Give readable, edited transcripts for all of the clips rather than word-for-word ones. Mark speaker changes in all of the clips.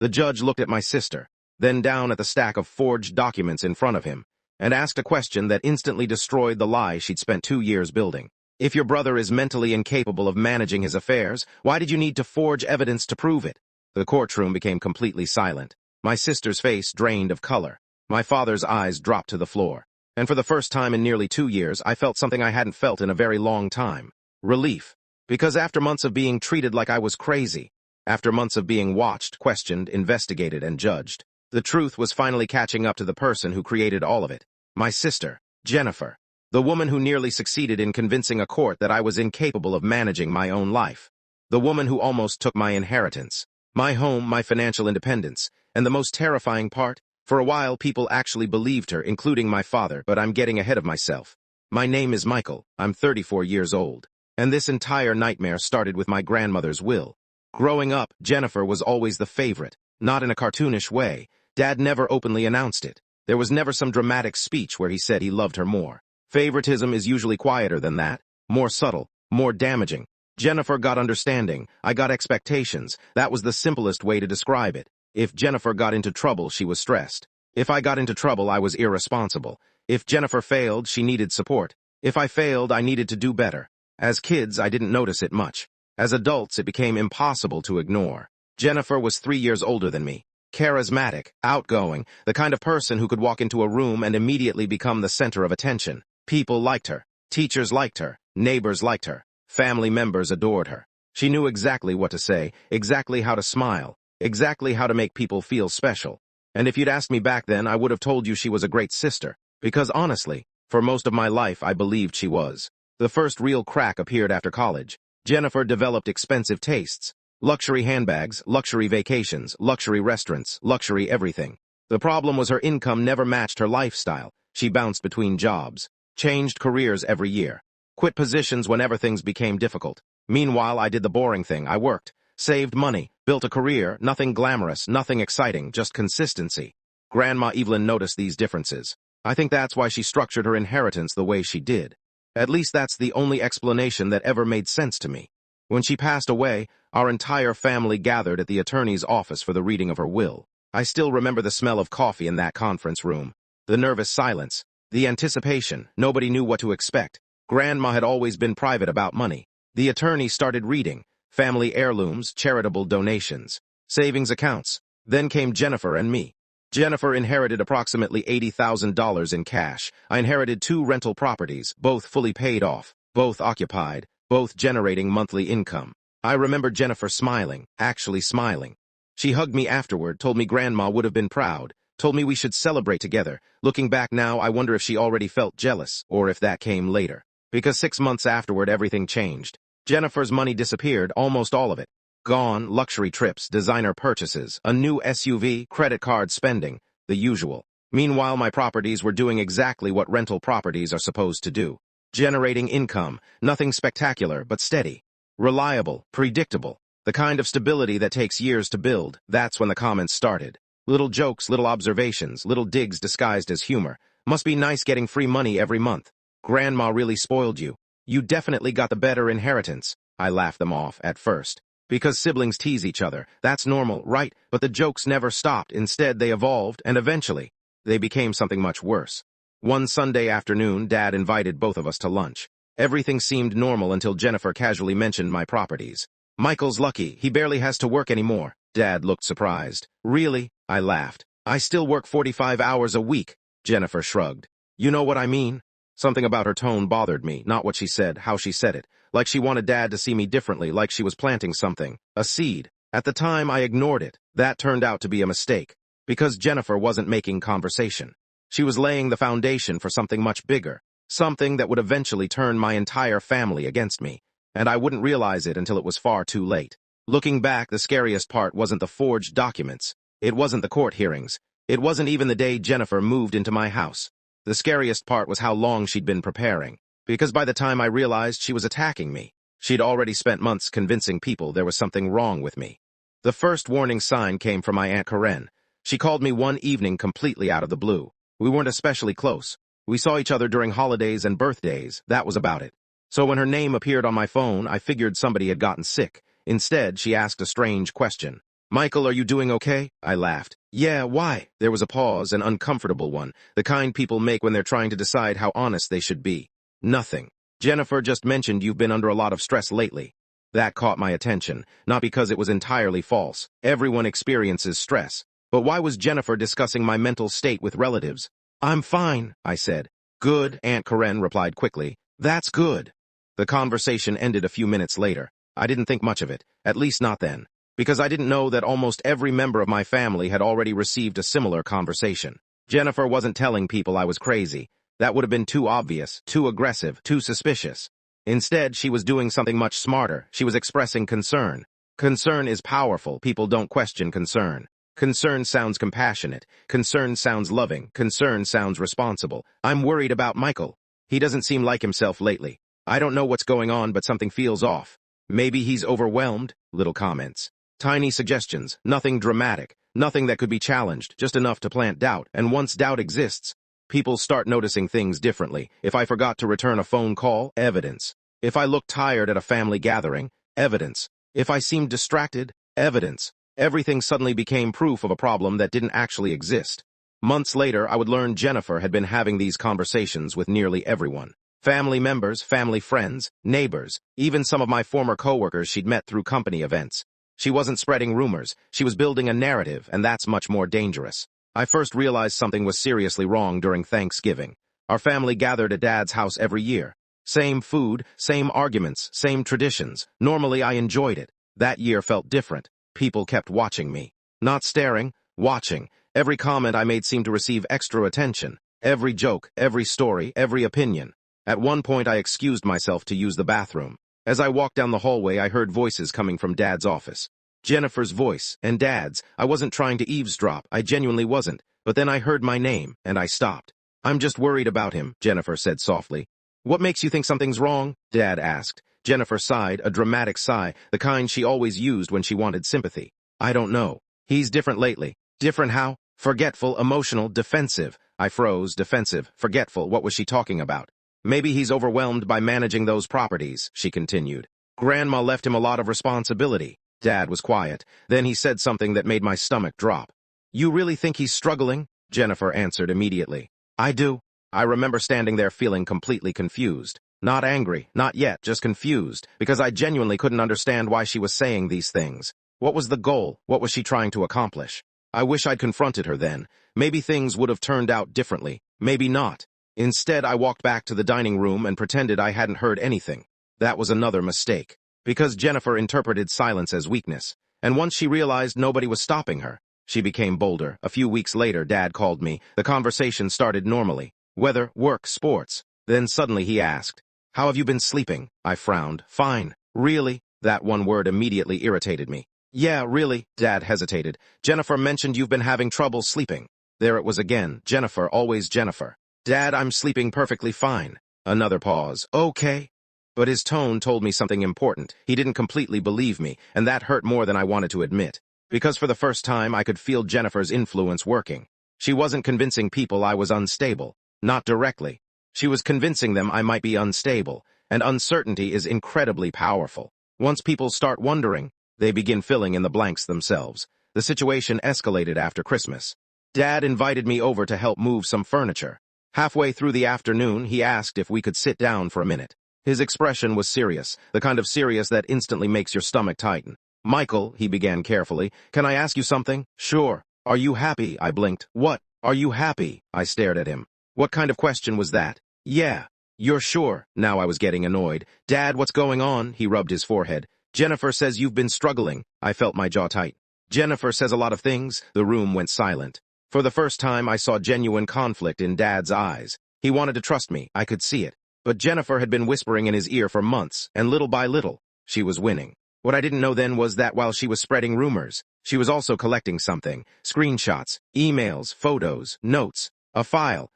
Speaker 1: The judge looked at my sister, then down at the stack of forged documents in front of him, and asked a question that instantly destroyed the lie she'd spent 2 years building. If your brother is mentally incapable of managing his affairs, why did you need to forge evidence to prove it? The courtroom became completely silent. My sister's face drained of color. My father's eyes dropped to the floor. And for the first time in nearly 2 years, I felt something I hadn't felt in a very long time. Relief. Because after months of being treated like I was crazy, after months of being watched, questioned, investigated, and judged, the truth was finally catching up to the person who created all of it. My sister, Jennifer. The woman who nearly succeeded in convincing a court that I was incapable of managing my own life. The woman who almost took my inheritance, my home, my financial independence, and the most terrifying part, for a while people actually believed her, including my father, but I'm getting ahead of myself. My name is Michael, I'm 34 years old, and this entire nightmare started with my grandmother's will. Growing up, Jennifer was always the favorite, not in a cartoonish way. Dad never openly announced it. There was never some dramatic speech where he said he loved her more. Favoritism is usually quieter than that, more subtle, more damaging. Jennifer got understanding, I got expectations. That was the simplest way to describe it. If Jennifer got into trouble, she was stressed. If I got into trouble, I was irresponsible. If Jennifer failed, she needed support. If I failed, I needed to do better. As kids, I didn't notice it much. As adults, it became impossible to ignore. Jennifer was 3 years older than me. Charismatic, outgoing, the kind of person who could walk into a room and immediately become the center of attention. People liked her. Teachers liked her. Neighbors liked her. Family members adored her. She knew exactly what to say, exactly how to smile, exactly how to make people feel special. And if you'd asked me back then, I would have told you she was a great sister. Because honestly, for most of my life, I believed she was. The first real crack appeared after college. Jennifer developed expensive tastes. Luxury handbags, luxury vacations, luxury restaurants, luxury everything. The problem was her income never matched her lifestyle. She bounced between jobs, changed careers every year, quit positions whenever things became difficult. Meanwhile, I did the boring thing. I worked, saved money, built a career, nothing glamorous, nothing exciting, just consistency. Grandma Evelyn noticed these differences. I think that's why she structured her inheritance the way she did. At least that's the only explanation that ever made sense to me. When she passed away, our entire family gathered at the attorney's office for the reading of her will. I still remember the smell of coffee in that conference room, the nervous silence, the anticipation. Nobody knew what to expect. Grandma had always been private about money. The attorney started reading family heirlooms, charitable donations, savings accounts. Then came Jennifer and me. Jennifer inherited approximately $80,000 in cash. I inherited 2 rental properties, both fully paid off, both occupied, both generating monthly income. I remember Jennifer smiling, actually smiling. She hugged me afterward, told me Grandma would have been proud, told me we should celebrate together. Looking back now, I wonder if she already felt jealous, or if that came later. Because 6 months afterward, everything changed. Jennifer's money disappeared, almost all of it. Gone, luxury trips, designer purchases, a new SUV, credit card spending, the usual. Meanwhile, my properties were doing exactly what rental properties are supposed to do. Generating income, nothing spectacular, but steady. Reliable, predictable. The kind of stability that takes years to build. That's when the comments started. Little jokes, little observations, little digs disguised as humor. Must be nice getting free money every month. Grandma really spoiled you. You definitely got the better inheritance. I laughed them off at first. Because siblings tease each other. That's normal, right? But the jokes never stopped. Instead, they evolved, and eventually, they became something much worse. One Sunday afternoon, Dad invited both of us to lunch. Everything seemed normal until Jennifer casually mentioned my properties. Michael's lucky. He barely has to work anymore. Dad looked surprised. Really? I laughed. I still work 45 hours a week. Jennifer shrugged. You know what I mean? Something about her tone bothered me, not what she said, how she said it. Like she wanted Dad to see me differently, like she was planting something, a seed. At the time, I ignored it. That turned out to be a mistake. Because Jennifer wasn't making conversation. She was laying the foundation for something much bigger. Something that would eventually turn my entire family against me. And I wouldn't realize it until it was far too late. Looking back, the scariest part wasn't the forged documents. It wasn't the court hearings. It wasn't even the day Jennifer moved into my house. The scariest part was how long she'd been preparing. Because by the time I realized she was attacking me, she'd already spent months convincing people there was something wrong with me. The first warning sign came from my Aunt Karen. She called me one evening completely out of the blue. We weren't especially close. We saw each other during holidays and birthdays. That was about it. So when her name appeared on my phone, I figured somebody had gotten sick. Instead, she asked a strange question. Michael, are you doing okay? I laughed. Yeah, why? There was a pause, an uncomfortable one, the kind people make when they're trying to decide how honest they should be. Nothing. Jennifer just mentioned you've been under a lot of stress lately. That caught my attention, not because it was entirely false. Everyone experiences stress. But why was Jennifer discussing my mental state with relatives? I'm fine, I said. Good, Aunt Karen replied quickly. That's good. The conversation ended a few minutes later. I didn't think much of it, at least not then, because I didn't know that almost every member of my family had already received a similar conversation. Jennifer wasn't telling people I was crazy. That would have been too obvious, too aggressive, too suspicious. Instead, she was doing something much smarter. She was expressing concern. Concern is powerful. People don't question concern. Concern sounds compassionate. Concern sounds loving. Concern sounds responsible. I'm worried about Michael. He doesn't seem like himself lately. I don't know what's going on, but something feels off. Maybe he's overwhelmed. Little comments. Tiny suggestions. Nothing dramatic. Nothing that could be challenged. Just enough to plant doubt. And once doubt exists, people start noticing things differently. If I forgot to return a phone call, evidence. If I looked tired at a family gathering, evidence. If I seemed distracted, evidence. Everything suddenly became proof of a problem that didn't actually exist. Months later, I would learn Jennifer had been having these conversations with nearly everyone. Family members, family friends, neighbors, even some of my former coworkers she'd met through company events. She wasn't spreading rumors. She was building a narrative, and that's much more dangerous. I first realized something was seriously wrong during Thanksgiving. Our family gathered at Dad's house every year. Same food, same arguments, same traditions. Normally, I enjoyed it. That year felt different. People kept watching me. Not staring, watching. Every comment I made seemed to receive extra attention. Every joke, every story, every opinion. At one point, I excused myself to use the bathroom. As I walked down the hallway, I heard voices coming from Dad's office. Jennifer's voice, and Dad's. I wasn't trying to eavesdrop. I genuinely wasn't. But then I heard my name, and I stopped. I'm just worried about him, Jennifer said softly. What makes you think something's wrong? Dad asked. Jennifer sighed, a dramatic sigh, the kind she always used when she wanted sympathy. I don't know. He's different lately. Different how? Forgetful, emotional, defensive. I froze, defensive, forgetful. What was she talking about? Maybe he's overwhelmed by managing those properties, she continued. Grandma left him a lot of responsibility. Dad was quiet. Then he said something that made my stomach drop. You really think he's struggling? Jennifer answered immediately. I do. I remember standing there feeling completely confused. Not angry, not yet, just confused, because I genuinely couldn't understand why she was saying these things. What was the goal? What was she trying to accomplish? I wish I'd confronted her then. Maybe things would have turned out differently. Maybe not. Instead, I walked back to the dining room and pretended I hadn't heard anything. That was another mistake. Because Jennifer interpreted silence as weakness. And once she realized nobody was stopping her, she became bolder. A few weeks later, Dad called me. The conversation started normally. Weather, work, sports. Then suddenly he asked, How have you been sleeping? I frowned. Fine. Really? That one word immediately irritated me. Yeah, really, Dad hesitated. Jennifer mentioned you've been having trouble sleeping. There it was again. Jennifer, always Jennifer. Dad, I'm sleeping perfectly fine. Another pause. Okay. But his tone told me something important. He didn't completely believe me, and that hurt more than I wanted to admit. Because for the first time, I could feel Jennifer's influence working. She wasn't convincing people I was unstable. Not directly. She was convincing them I might be unstable, and uncertainty is incredibly powerful. Once people start wondering, they begin filling in the blanks themselves. The situation escalated after Christmas. Dad invited me over to help move some furniture. Halfway through the afternoon, he asked if we could sit down for a minute. His expression was serious, the kind of serious that instantly makes your stomach tighten. Michael, he began carefully, can I ask you something? Sure. Are you happy? I blinked. What? Are you happy? I stared at him. What kind of question was that? Yeah. You're sure? Now I was getting annoyed. Dad, what's going on? He rubbed his forehead. Jennifer says you've been struggling. I felt my jaw tight. Jennifer says a lot of things. The room went silent. For the first time, I saw genuine conflict in Dad's eyes. He wanted to trust me. I could see it. But Jennifer had been whispering in his ear for months, and little by little, she was winning. What I didn't know then was that while she was spreading rumors, she was also collecting something. Screenshots, emails, photos, notes, a file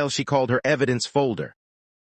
Speaker 1: she called her evidence folder.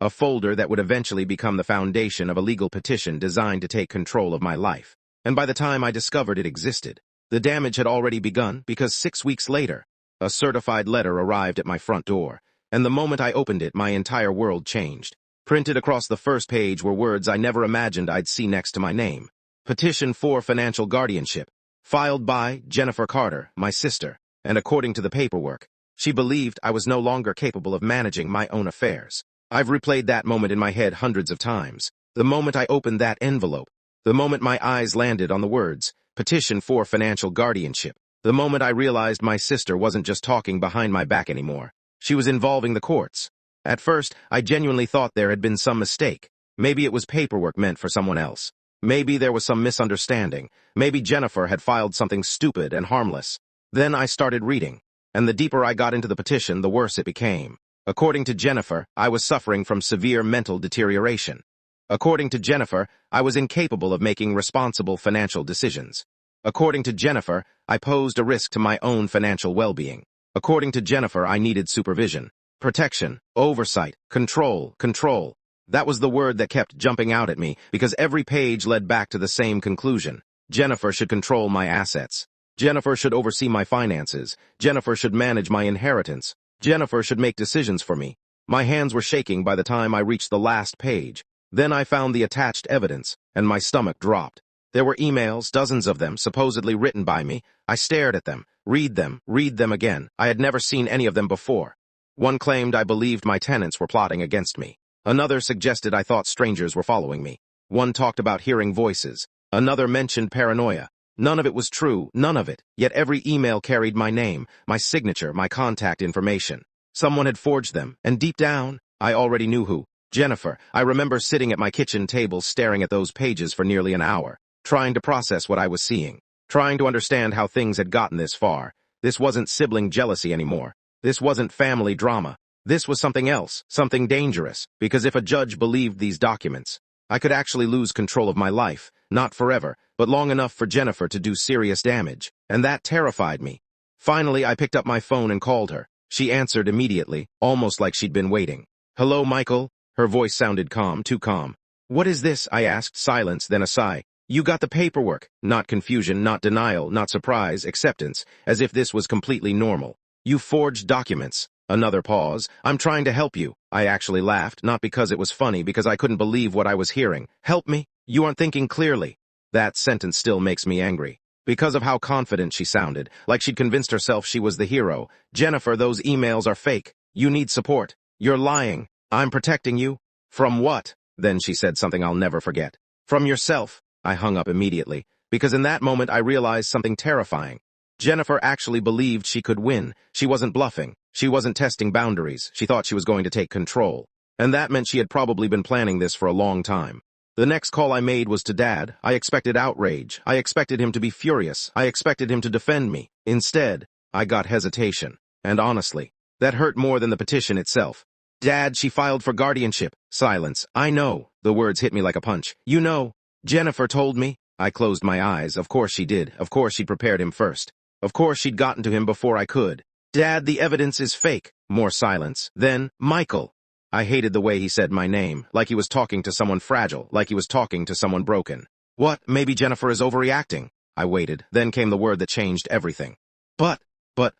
Speaker 1: A folder that would eventually become the foundation of a legal petition designed to take control of my life. And by the time I discovered it existed, the damage had already begun because 6 weeks later, a certified letter arrived at my front door, and the moment I opened it, my entire world changed. Printed across the first page were words I never imagined I'd see next to my name. Petition for financial guardianship. filed by Jennifer Carter, my sister, and according to the paperwork, she believed I was no longer capable of managing my own affairs. I've replayed that moment in my head hundreds of times. The moment I opened that envelope, the moment my eyes landed on the words, petition for financial guardianship, the moment I realized my sister wasn't just talking behind my back anymore. She was involving the courts. At first, I genuinely thought there had been some mistake. Maybe it was paperwork meant for someone else. Maybe there was some misunderstanding. Maybe Jennifer had filed something stupid and harmless. Then I started reading, and the deeper I got into the petition, the worse it became. According to Jennifer, I was suffering from severe mental deterioration. According to Jennifer, I was incapable of making responsible financial decisions. According to Jennifer, I posed a risk to my own financial well-being. According to Jennifer, I needed supervision, protection, oversight, control. That was the word that kept jumping out at me because every page led back to the same conclusion. Jennifer should control my assets. Jennifer should oversee my finances. Jennifer should manage my inheritance. Jennifer should make decisions for me. My hands were shaking by the time I reached the last page. Then I found the attached evidence, and my stomach dropped. There were emails, dozens of them, supposedly written by me. I stared at them, read them again. I had never seen any of them before. One claimed I believed my tenants were plotting against me. Another suggested I thought strangers were following me. One talked about hearing voices. Another mentioned paranoia. None of it was true, none of it. Yet every email carried my name, my signature, my contact information. Someone had forged them, and deep down, I already knew who. Jennifer. I remember sitting at my kitchen table staring at those pages for nearly an hour, trying to process what I was seeing, trying to understand how things had gotten this far. This wasn't sibling jealousy anymore. This wasn't family drama. This was something else, something dangerous, because if a judge believed these documents, I could actually lose control of my life, not forever, but long enough for Jennifer to do serious damage, and that terrified me. Finally, I picked up my phone and called her. She answered immediately, almost like she'd been waiting. "Hello, Michael?" Her voice sounded calm, too calm. "What is this?" I asked, silence, then a sigh. "You got the paperwork." Not confusion, not denial, not surprise, acceptance, as if this was completely normal. "You forged documents." Another pause. "I'm trying to help you." I actually laughed, not because it was funny, because I couldn't believe what I was hearing. "Help me? You aren't thinking clearly." That sentence still makes me angry. Because of how confident she sounded, like she'd convinced herself she was the hero. "Jennifer, those emails are fake. You need support. You're lying. I'm protecting you." "From what?" Then she said something I'll never forget. "From yourself." I hung up immediately, because in that moment I realized something terrifying. Jennifer actually believed she could win. She wasn't bluffing. She wasn't testing boundaries. She thought she was going to take control. And that meant she had probably been planning this for a long time. The next call I made was to Dad. I expected outrage. I expected him to be furious. I expected him to defend me. Instead, I got hesitation. And honestly, that hurt more than the petition itself. "Dad, she filed for guardianship." Silence. "I know." The words hit me like a punch. "You know. Jennifer told me." I closed my eyes. Of course she did. Of course she'd prepared him first. Of course she'd gotten to him before I could. "Dad, the evidence is fake." More silence. Then, "Michael." I hated the way he said my name, like he was talking to someone fragile, like he was talking to someone broken. "What? Maybe Jennifer is overreacting." I waited. Then came the word that changed everything. But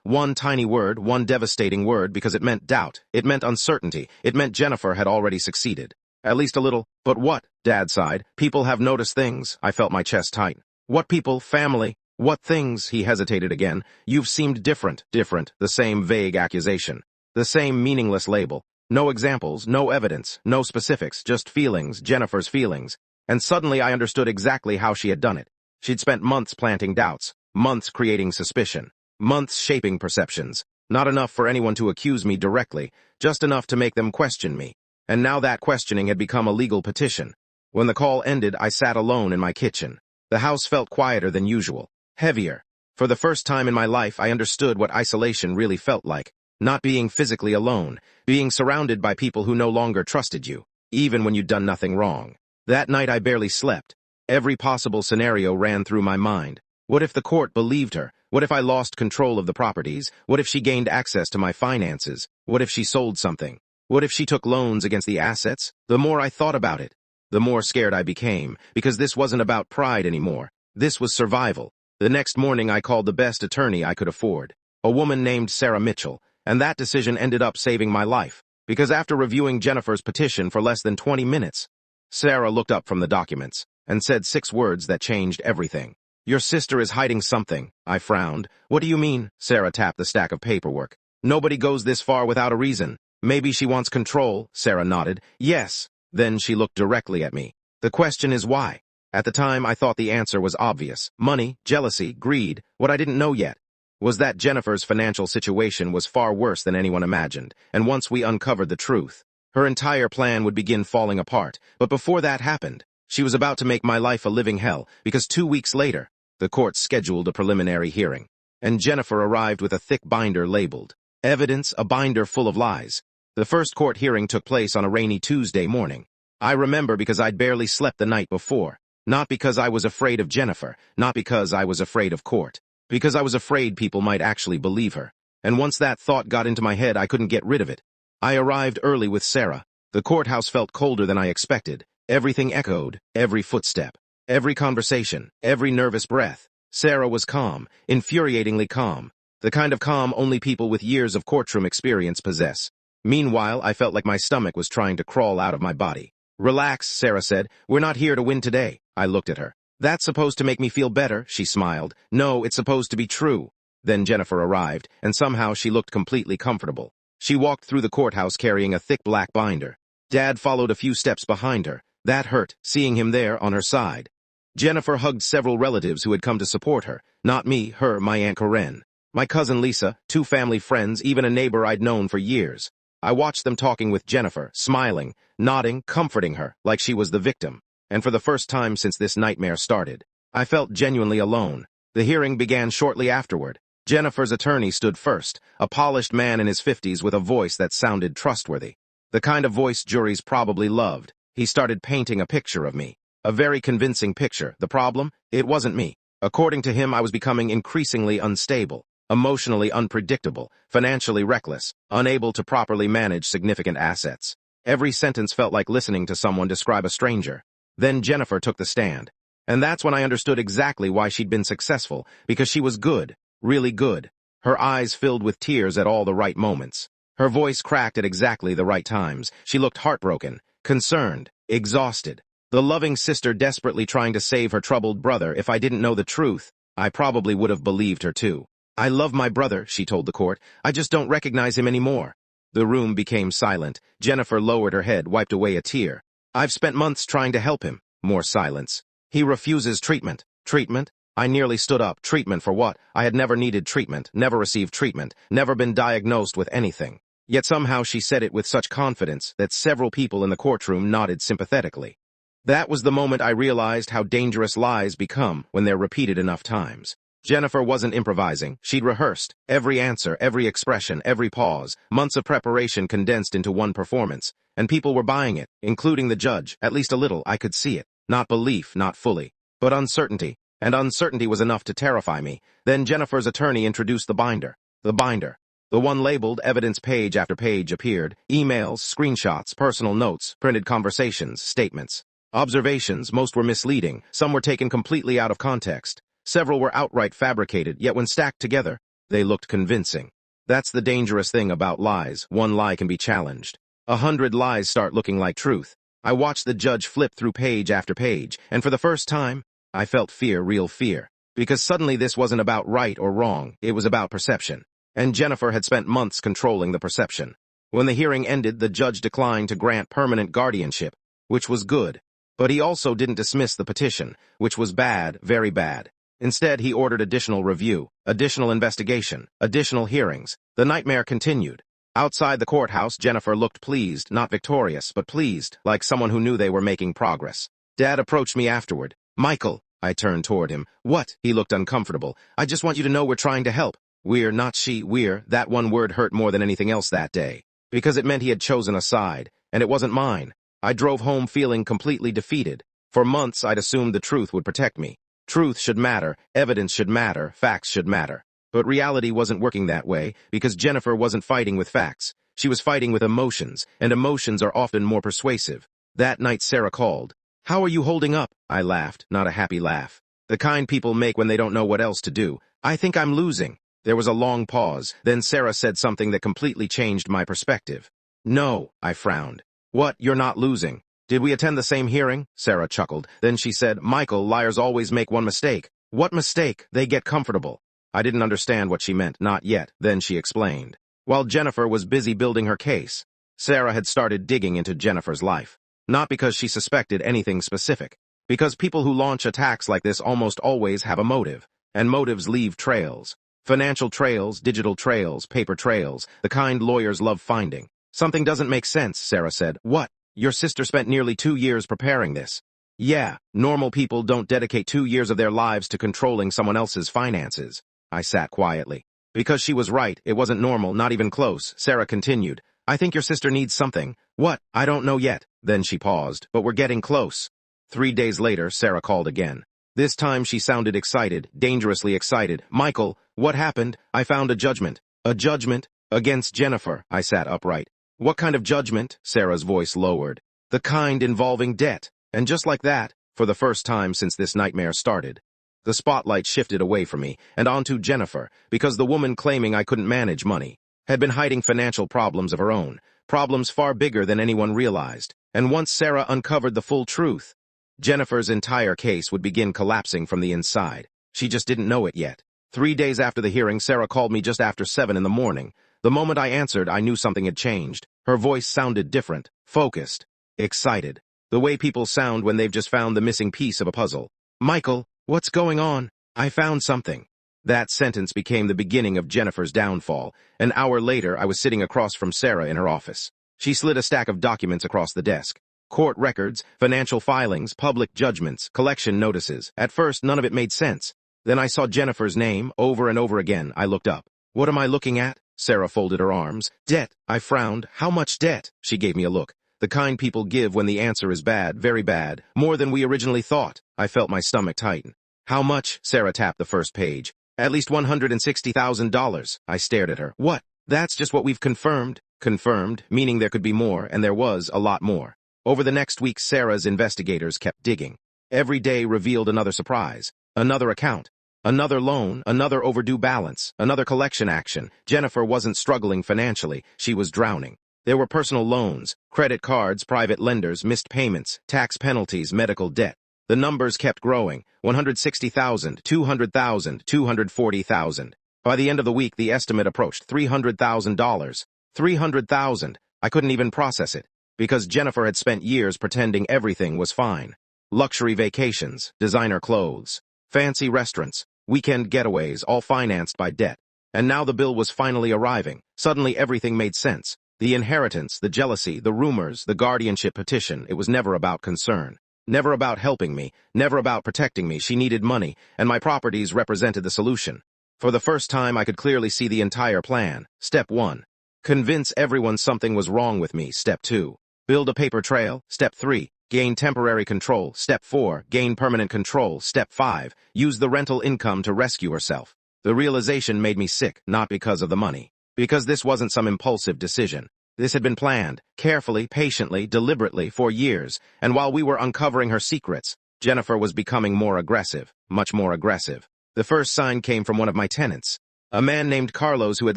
Speaker 1: one tiny word, one devastating word, because it meant doubt. It meant uncertainty. It meant Jennifer had already succeeded. At least a little. "But what?" Dad sighed. "People have noticed things." I felt my chest tighten. "What people? Family? What things?" He hesitated again. "You've seemed different." The same vague accusation. The same meaningless label. No examples, no evidence, no specifics, just feelings, Jennifer's feelings. And suddenly I understood exactly how she had done it. She'd spent months planting doubts, months creating suspicion, months shaping perceptions. Not enough for anyone to accuse me directly, just enough to make them question me. And now that questioning had become a legal petition. When the call ended, I sat alone in my kitchen. The house felt quieter than usual, heavier. For the first time in my life, I understood what isolation really felt like. Not being physically alone, being surrounded by people who no longer trusted you, even when you'd done nothing wrong. That night I barely slept. Every possible scenario ran through my mind. What if the court believed her? What if I lost control of the properties? What if she gained access to my finances? What if she sold something? What if she took loans against the assets? The more I thought about it, the more scared I became, because this wasn't about pride anymore. This was survival. The next morning I called the best attorney I could afford, a woman named Sarah Mitchell. And that decision ended up saving my life, because after reviewing Jennifer's petition for less than 20 minutes, Sarah looked up from the documents and said 6 words that changed everything. Your sister is hiding something. I frowned. What do you mean? Sarah tapped the stack of paperwork. Nobody goes this far without a reason. Maybe she wants control. Sarah nodded. Yes. Then she looked directly at me. The question is why? At the time, I thought the answer was obvious. Money, jealousy, greed. What I didn't know yet was that Jennifer's financial situation was far worse than anyone imagined, and once we uncovered the truth, her entire plan would begin falling apart. But before that happened, she was about to make my life a living hell, because 2 weeks later, the court scheduled a preliminary hearing, and Jennifer arrived with a thick binder labeled Evidence, a binder full of lies. The first court hearing took place on a rainy Tuesday morning. I remember because I'd barely slept the night before. Not because I was afraid of Jennifer, not because I was afraid of court, because I was afraid people might actually believe her. And once that thought got into my head, I couldn't get rid of it. I arrived early with Sarah. The courthouse felt colder than I expected. Everything echoed, every footstep, every conversation, every nervous breath. Sarah was calm, infuriatingly calm, the kind of calm only people with years of courtroom experience possess. Meanwhile, I felt like my stomach was trying to crawl out of my body. Relax, Sarah said. We're not here to win today. I looked at her. That's supposed to make me feel better, she smiled. No, it's supposed to be true. Then Jennifer arrived, and somehow she looked completely comfortable. She walked through the courthouse carrying a thick black binder. Dad followed a few steps behind her. That hurt, seeing him there on her side. Jennifer hugged several relatives who had come to support her. Not me, her, my Aunt Corinne, my cousin Lisa, 2 family friends, even a neighbor I'd known for years. I watched them talking with Jennifer, smiling, nodding, comforting her, like she was the victim. And for the first time since this nightmare started, I felt genuinely alone. The hearing began shortly afterward. Jennifer's attorney stood first, a polished man in his 50s with a voice that sounded trustworthy. The kind of voice juries probably loved. He started painting a picture of me. A very convincing picture. The problem? It wasn't me. According to him, I was becoming increasingly unstable, emotionally unpredictable, financially reckless, unable to properly manage significant assets. Every sentence felt like listening to someone describe a stranger. Then Jennifer took the stand. And that's when I understood exactly why she'd been successful, because she was good, really good. Her eyes filled with tears at all the right moments. Her voice cracked at exactly the right times. She looked heartbroken, concerned, exhausted. The loving sister desperately trying to save her troubled brother. If I didn't know the truth, I probably would have believed her too. I love my brother, she told the court. I just don't recognize him anymore. The room became silent. Jennifer lowered her head, wiped away a tear. I've spent months trying to help him. More silence. He refuses treatment. Treatment? I nearly stood up. Treatment for what? I had never needed treatment, never received treatment, never been diagnosed with anything. Yet somehow she said it with such confidence that several people in the courtroom nodded sympathetically. That was the moment I realized how dangerous lies become when they're repeated enough times. Jennifer wasn't improvising. She'd rehearsed. Every answer, every expression, every pause, months of preparation condensed into one performance. And people were buying it, including the judge. At least a little, I could see it. Not belief, not fully, but uncertainty. And uncertainty was enough to terrify me. Then Jennifer's attorney introduced the binder. The binder. The one labeled evidence. Page after page appeared. Emails, screenshots, personal notes, printed conversations, statements. Observations, most were misleading. Some were taken completely out of context. Several were outright fabricated, yet when stacked together, they looked convincing. That's the dangerous thing about lies. One lie can be challenged. 100 lies start looking like truth. I watched the judge flip through page after page, and for the first time, I felt fear, real fear. Because suddenly this wasn't about right or wrong, it was about perception. And Jennifer had spent months controlling the perception. When the hearing ended, the judge declined to grant permanent guardianship, which was good. But he also didn't dismiss the petition, which was bad, very bad. Instead, he ordered additional review, additional investigation, additional hearings. The nightmare continued. Outside the courthouse, Jennifer looked pleased, not victorious, but pleased, like someone who knew they were making progress. Dad approached me afterward. Michael, I turned toward him. What? He looked uncomfortable. I just want you to know we're trying to help. We're, not she, we're. That one word hurt more than anything else that day. Because it meant he had chosen a side, and it wasn't mine. I drove home feeling completely defeated. For months, I'd assumed the truth would protect me. Truth should matter, evidence should matter, facts should matter. But reality wasn't working that way, because Jennifer wasn't fighting with facts. She was fighting with emotions, and emotions are often more persuasive. That night Sarah called. How are you holding up? I laughed, not a happy laugh. The kind people make when they don't know what else to do. I think I'm losing. There was a long pause, then Sarah said something that completely changed my perspective. No, I frowned. What, you're not losing? Did we attend the same hearing? Sarah chuckled. Then she said, Michael, liars always make one mistake. What mistake? They get comfortable. I didn't understand what she meant, not yet. Then she explained. While Jennifer was busy building her case, Sarah had started digging into Jennifer's life. Not because she suspected anything specific, because people who launch attacks like this almost always have a motive, and motives leave trails. Financial trails, digital trails, paper trails, the kind lawyers love finding. Something doesn't make sense, Sarah said. What? Your sister spent nearly 2 years preparing this. Yeah, normal people don't dedicate 2 years of their lives to controlling someone else's finances. I sat quietly. Because she was right, it wasn't normal, not even close. Sarah continued. I think your sister needs something. What? I don't know yet. Then she paused. But we're getting close. 3 days later, Sarah called again. This time she sounded excited, dangerously excited. Michael, what happened? I found a judgment. A judgment? Against Jennifer. I sat upright. What kind of judgment? Sarah's voice lowered. The kind involving debt. And just like that, for the first time since this nightmare started, the spotlight shifted away from me and onto Jennifer, because the woman claiming I couldn't manage money had been hiding financial problems of her own, problems far bigger than anyone realized. And once Sarah uncovered the full truth, Jennifer's entire case would begin collapsing from the inside. She just didn't know it yet. 3 days after the hearing, Sarah called me just after 7 in the morning. The moment I answered, I knew something had changed. Her voice sounded different, focused, excited. The way people sound when they've just found the missing piece of a puzzle. Michael, what's going on? I found something. That sentence became the beginning of Jennifer's downfall. An hour later, I was sitting across from Sarah in her office. She slid a stack of documents across the desk. Court records, financial filings, public judgments, collection notices. At first, none of it made sense. Then I saw Jennifer's name over and over again. I looked up. What am I looking at? Sarah folded her arms. Debt. I frowned. How much debt? She gave me a look. The kind people give when the answer is bad, very bad, more than we originally thought. I felt my stomach tighten. How much? Sarah tapped the first page. At least $160,000. I stared at her. What? That's just what we've confirmed. Confirmed, meaning there could be more, and there was a lot more. Over the next week, Sarah's investigators kept digging. Every day revealed another surprise, another account, another loan, another overdue balance, another collection action. Jennifer wasn't struggling financially. She was drowning. There were personal loans, credit cards, private lenders, missed payments, tax penalties, medical debt. The numbers kept growing. 160,000, 200,000, 240,000. By the end of the week, the estimate approached $300,000. 300,000. I couldn't even process it, because Jennifer had spent years pretending everything was fine. Luxury vacations, designer clothes, fancy restaurants, weekend getaways, all financed by debt. And now the bill was finally arriving. Suddenly everything made sense. The inheritance, the jealousy, the rumors, the guardianship petition. It was never about concern. Never about helping me. Never about protecting me. She needed money, and my properties represented the solution. For the first time, I could clearly see the entire plan. Step 1. Convince everyone something was wrong with me. Step 2. Build a paper trail. Step 3. Gain temporary control. Step 4. Gain permanent control. Step 5. Use the rental income to rescue herself. The realization made me sick, not because of the money. Because this wasn't some impulsive decision. This had been planned, carefully, patiently, deliberately, for years, and while we were uncovering her secrets, Jennifer was becoming more aggressive, much more aggressive. The first sign came from one of my tenants, a man named Carlos who had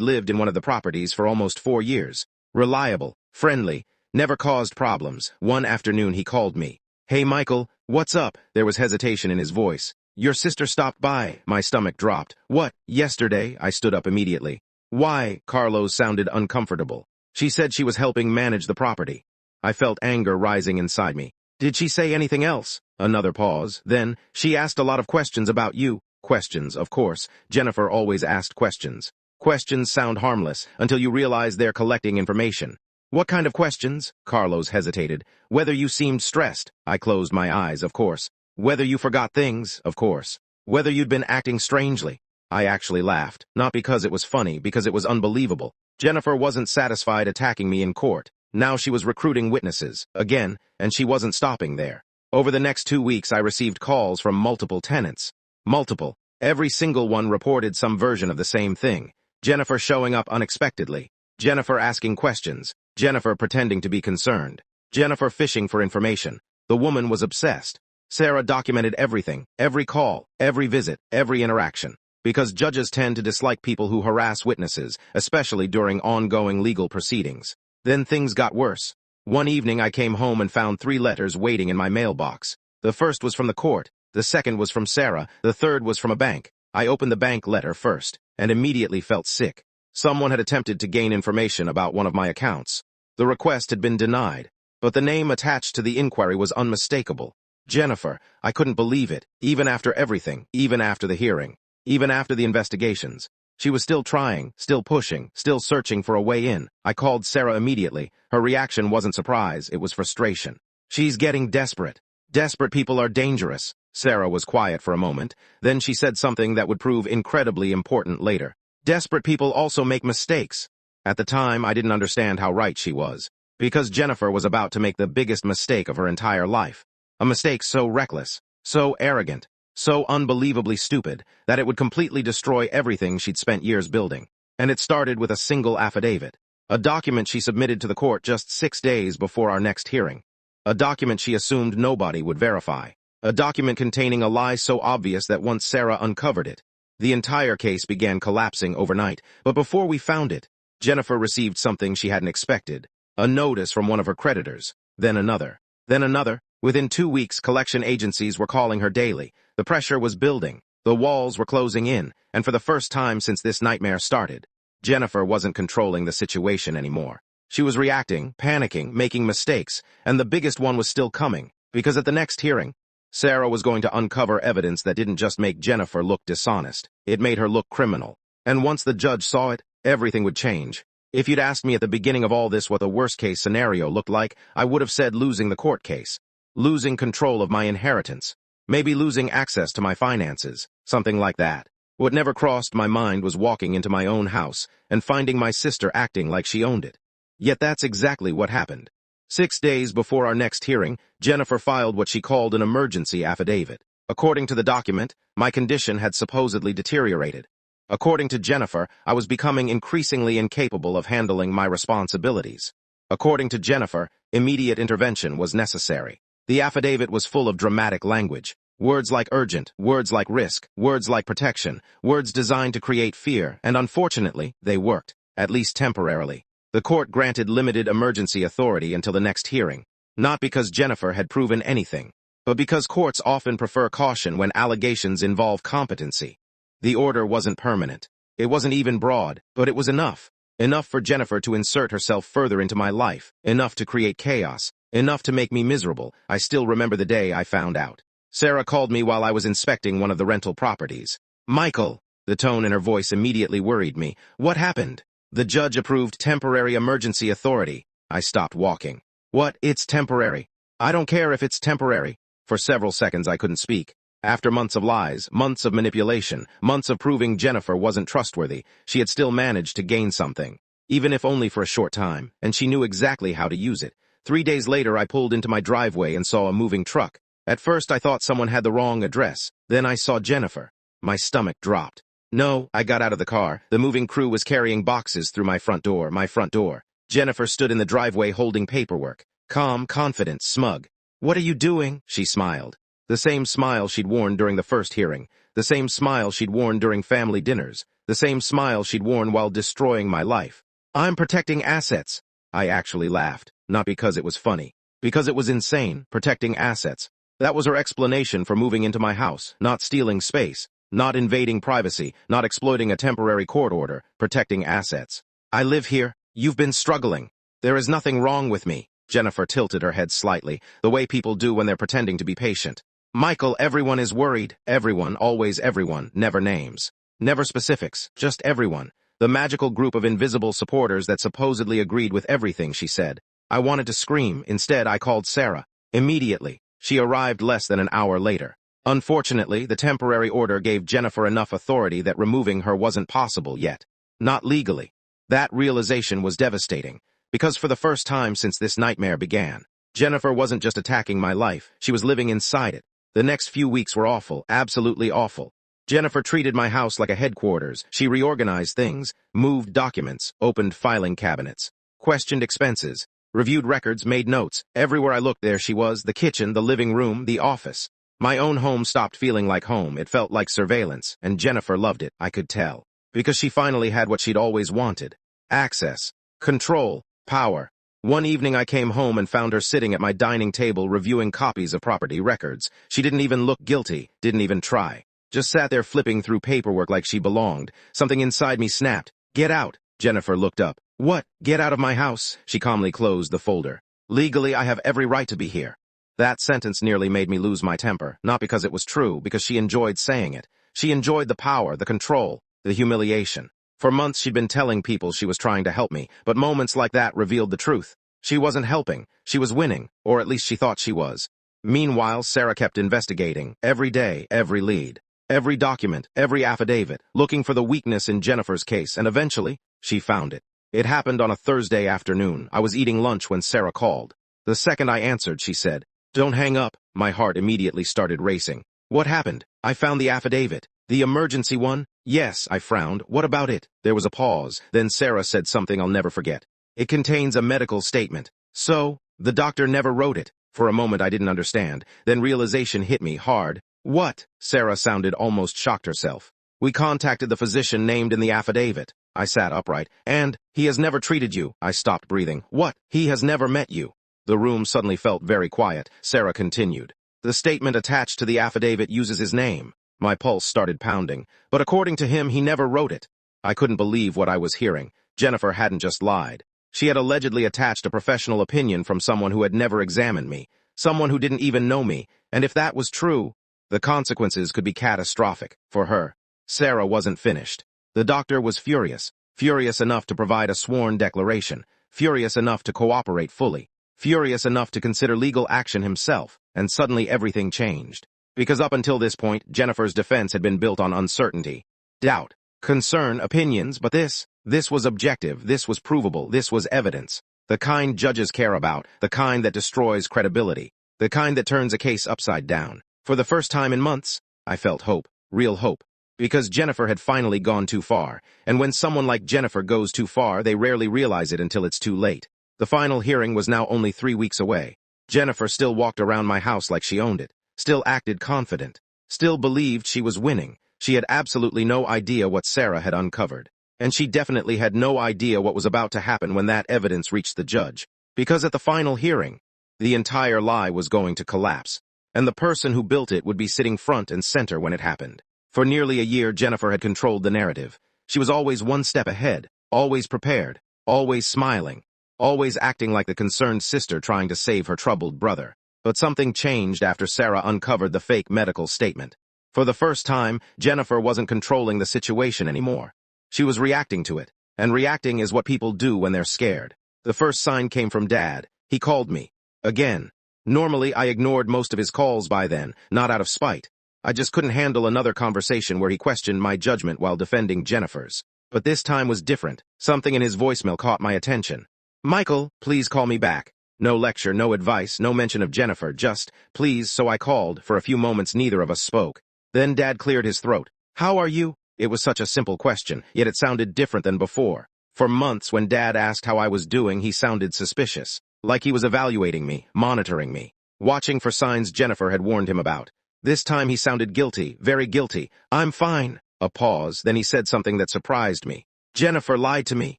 Speaker 1: lived in one of the properties for almost 4 years. Reliable, friendly, never caused problems. One afternoon he called me. Hey Michael, what's up? There was hesitation in his voice. Your sister stopped by. My stomach dropped. What? Yesterday? I stood up immediately. Why? Carlos sounded uncomfortable. She said she was helping manage the property. I felt anger rising inside me. Did she say anything else? Another pause. Then, she asked a lot of questions about you. Questions, of course. Jennifer always asked questions. Questions sound harmless until you realize they're collecting information. What kind of questions? Carlos hesitated. Whether you seemed stressed. I closed my eyes, of course. Whether you forgot things, of course. Whether you'd been acting strangely. I actually laughed, not because it was funny, because it was unbelievable. Jennifer wasn't satisfied attacking me in court. Now she was recruiting witnesses, again, and she wasn't stopping there. Over the next 2 weeks, I received calls from multiple tenants. Multiple. Every single one reported some version of the same thing. Jennifer showing up unexpectedly. Jennifer asking questions. Jennifer pretending to be concerned. Jennifer fishing for information. The woman was obsessed. Sarah documented everything, every call, every visit, every interaction. Because judges tend to dislike people who harass witnesses, especially during ongoing legal proceedings. Then things got worse. One evening I came home and found 3 letters waiting in my mailbox. The first was from the court. The second was from Sarah. The third was from a bank. I opened the bank letter first, and immediately felt sick. Someone had attempted to gain information about one of my accounts. The request had been denied, but the name attached to the inquiry was unmistakable. Jennifer. I couldn't believe it, even after everything, even after the hearing, even after the investigations. She was still trying, still pushing, still searching for a way in. I called Sarah immediately. Her reaction wasn't surprise, it was frustration. She's getting desperate. Desperate people are dangerous. Sarah was quiet for a moment. Then she said something that would prove incredibly important later. Desperate people also make mistakes. At the time, I didn't understand how right she was, because Jennifer was about to make the biggest mistake of her entire life. A mistake so reckless, so arrogant, so unbelievably stupid that it would completely destroy everything she'd spent years building. And it started with a single affidavit, a document she submitted to the court just 6 days before our next hearing. A document she assumed nobody would verify. A document containing a lie so obvious that once Sarah uncovered it, the entire case began collapsing overnight. But before we found it, Jennifer received something she hadn't expected, a notice from one of her creditors, then another, then another. Within 2 weeks, collection agencies were calling her daily. The pressure was building, the walls were closing in, and for the first time since this nightmare started, Jennifer wasn't controlling the situation anymore. She was reacting, panicking, making mistakes, and the biggest one was still coming, because at the next hearing, Sarah was going to uncover evidence that didn't just make Jennifer look dishonest, it made her look criminal. And once the judge saw it, everything would change. If you'd asked me at the beginning of all this what the worst-case scenario looked like, I would have said losing the court case, losing control of my inheritance, maybe losing access to my finances, something like that. What never crossed my mind was walking into my own house and finding my sister acting like she owned it. Yet that's exactly what happened. 6 days before our next hearing, Jennifer filed what she called an emergency affidavit. According to the document, my condition had supposedly deteriorated. According to Jennifer, I was becoming increasingly incapable of handling my responsibilities. According to Jennifer, immediate intervention was necessary. The affidavit was full of dramatic language. Words like urgent, words like risk, words like protection, words designed to create fear, and unfortunately, they worked, at least temporarily. The court granted limited emergency authority until the next hearing, not because Jennifer had proven anything, but because courts often prefer caution when allegations involve competency. The order wasn't permanent. It wasn't even broad, but it was enough. Enough for Jennifer to insert herself further into my life, enough to create chaos, enough to make me miserable. I still remember the day I found out. Sarah called me while I was inspecting one of the rental properties. "Michael," the tone in her voice immediately worried me. "What happened?" "The judge approved temporary emergency authority." I stopped walking. "What? It's temporary." "I don't care if it's temporary." For several seconds I couldn't speak. After months of lies, months of manipulation, months of proving Jennifer wasn't trustworthy, she had still managed to gain something, even if only for a short time, and she knew exactly how to use it. 3 days later I pulled into my driveway and saw a moving truck. At first I thought someone had the wrong address. Then I saw Jennifer. My stomach dropped. No, I got out of the car. The moving crew was carrying boxes through my front door. Jennifer stood in the driveway holding paperwork. Calm, confident, smug. "What are you doing?" she smiled. The same smile she'd worn during the first hearing. The same smile she'd worn during family dinners. The same smile she'd worn while destroying my life. "I'm protecting assets." I actually laughed. Not because it was funny. Because it was insane, protecting assets. That was her explanation for moving into my house, not stealing space. Not invading privacy, not exploiting a temporary court order, protecting assets. "I live here. You've been struggling. There is nothing wrong with me." Jennifer tilted her head slightly, the way people do when they're pretending to be patient. "Michael, everyone is worried. Everyone, always everyone, never names. Never specifics, just everyone. The magical group of invisible supporters that supposedly agreed with everything she said." I wanted to scream. Instead, I called Sarah. Immediately. She arrived less than an hour later. Unfortunately, the temporary order gave Jennifer enough authority that removing her wasn't possible yet. Not legally. That realization was devastating, because for the first time since this nightmare began, Jennifer wasn't just attacking my life, she was living inside it. The next few weeks were awful, absolutely awful. Jennifer treated my house like a headquarters. She reorganized things, moved documents, opened filing cabinets, questioned expenses, reviewed records, made notes. Everywhere I looked, there she was, the kitchen, the living room, the office. My own home stopped feeling like home. It felt like surveillance, and Jennifer loved it, I could tell. Because she finally had what she'd always wanted. Access, control, power. One evening I came home and found her sitting at my dining table reviewing copies of property records. She didn't even look guilty, didn't even try. Just sat there flipping through paperwork like she belonged. Something inside me snapped. "Get out!" Jennifer looked up. "What? Get out of my house." She calmly closed the folder. "Legally, I have every right to be here." That sentence nearly made me lose my temper, not because it was true, because she enjoyed saying it. She enjoyed the power, the control, the humiliation. For months she'd been telling people she was trying to help me, but moments like that revealed the truth. She wasn't helping, she was winning, or at least she thought she was. Meanwhile, Sarah kept investigating, every day, every lead, every document, every affidavit, looking for the weakness in Jennifer's case, and eventually, she found it. It happened on a Thursday afternoon. I was eating lunch when Sarah called. The second I answered, she said, "Don't hang up." My heart immediately started racing. "What happened?" "I found the affidavit." "The emergency one?" "Yes," I frowned. "What about it?" There was a pause. Then Sarah said something I'll never forget. "It contains a medical statement." "So? The doctor never wrote it." For a moment I didn't understand. Then realization hit me hard. "What?" Sarah sounded almost shocked herself. "We contacted the physician named in the affidavit." I sat upright. "And he has never treated you." I stopped breathing. "What? He has never met you." The room suddenly felt very quiet. Sarah continued. "The statement attached to the affidavit uses his name." My pulse started pounding. "But according to him, he never wrote it." I couldn't believe what I was hearing. Jennifer hadn't just lied. She had allegedly attached a professional opinion from someone who had never examined me, someone who didn't even know me, and if that was true, the consequences could be catastrophic for her. Sarah wasn't finished. The doctor was furious, furious enough to provide a sworn declaration, furious enough to cooperate fully, furious enough to consider legal action himself, and suddenly everything changed. Because up until this point, Jennifer's defense had been built on uncertainty, doubt, concern, opinions, but this was objective, this was provable, this was evidence. The kind judges care about, the kind that destroys credibility, the kind that turns a case upside down. For the first time in months, I felt hope, real hope. Because Jennifer had finally gone too far, and when someone like Jennifer goes too far, they rarely realize it until it's too late. The final hearing was now only 3 weeks away. Jennifer still walked around my house like she owned it, still acted confident, still believed she was winning. She had absolutely no idea what Sarah had uncovered. And she definitely had no idea what was about to happen when that evidence reached the judge. Because at the final hearing, the entire lie was going to collapse, and the person who built it would be sitting front and center when it happened. For nearly a year, Jennifer had controlled the narrative. She was always one step ahead, always prepared, always smiling, always acting like the concerned sister trying to save her troubled brother. But something changed after Sarah uncovered the fake medical statement. For the first time, Jennifer wasn't controlling the situation anymore. She was reacting to it, and reacting is what people do when they're scared. The first sign came from Dad. He called me. Again. Normally, I ignored most of his calls by then, not out of spite. I just couldn't handle another conversation where he questioned my judgment while defending Jennifer's. But this time was different. Something in his voicemail caught my attention. "Michael, please call me back." No lecture, no advice, no mention of Jennifer, just, "Please," so I called. For a few moments, neither of us spoke. Then Dad cleared his throat. "How are you?" It was such a simple question, yet it sounded different than before. For months, when Dad asked how I was doing, he sounded suspicious, like he was evaluating me, monitoring me, watching for signs Jennifer had warned him about. This time he sounded guilty, very guilty. "I'm fine." A pause, then he said something that surprised me. "Jennifer lied to me."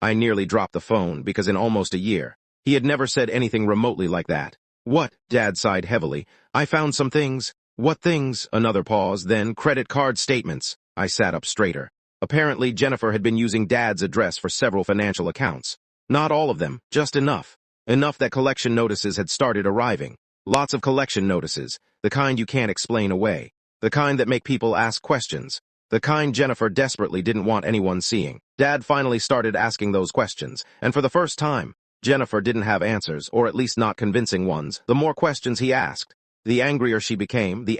Speaker 1: I nearly dropped the phone, because in almost a year, he had never said anything remotely like that. "What?" Dad sighed heavily. "I found some things." "What things?" Another pause, then credit card statements. I sat up straighter. Apparently, Jennifer had been using Dad's address for several financial accounts. Not all of them, just enough. Enough that collection notices had started arriving. Lots of collection notices, the kind you can't explain away. The kind that make people ask questions. The kind Jennifer desperately didn't want anyone seeing. Dad finally started asking those questions, and for the first time, Jennifer didn't have answers, or at least not convincing ones. The more questions he asked, the angrier she became, the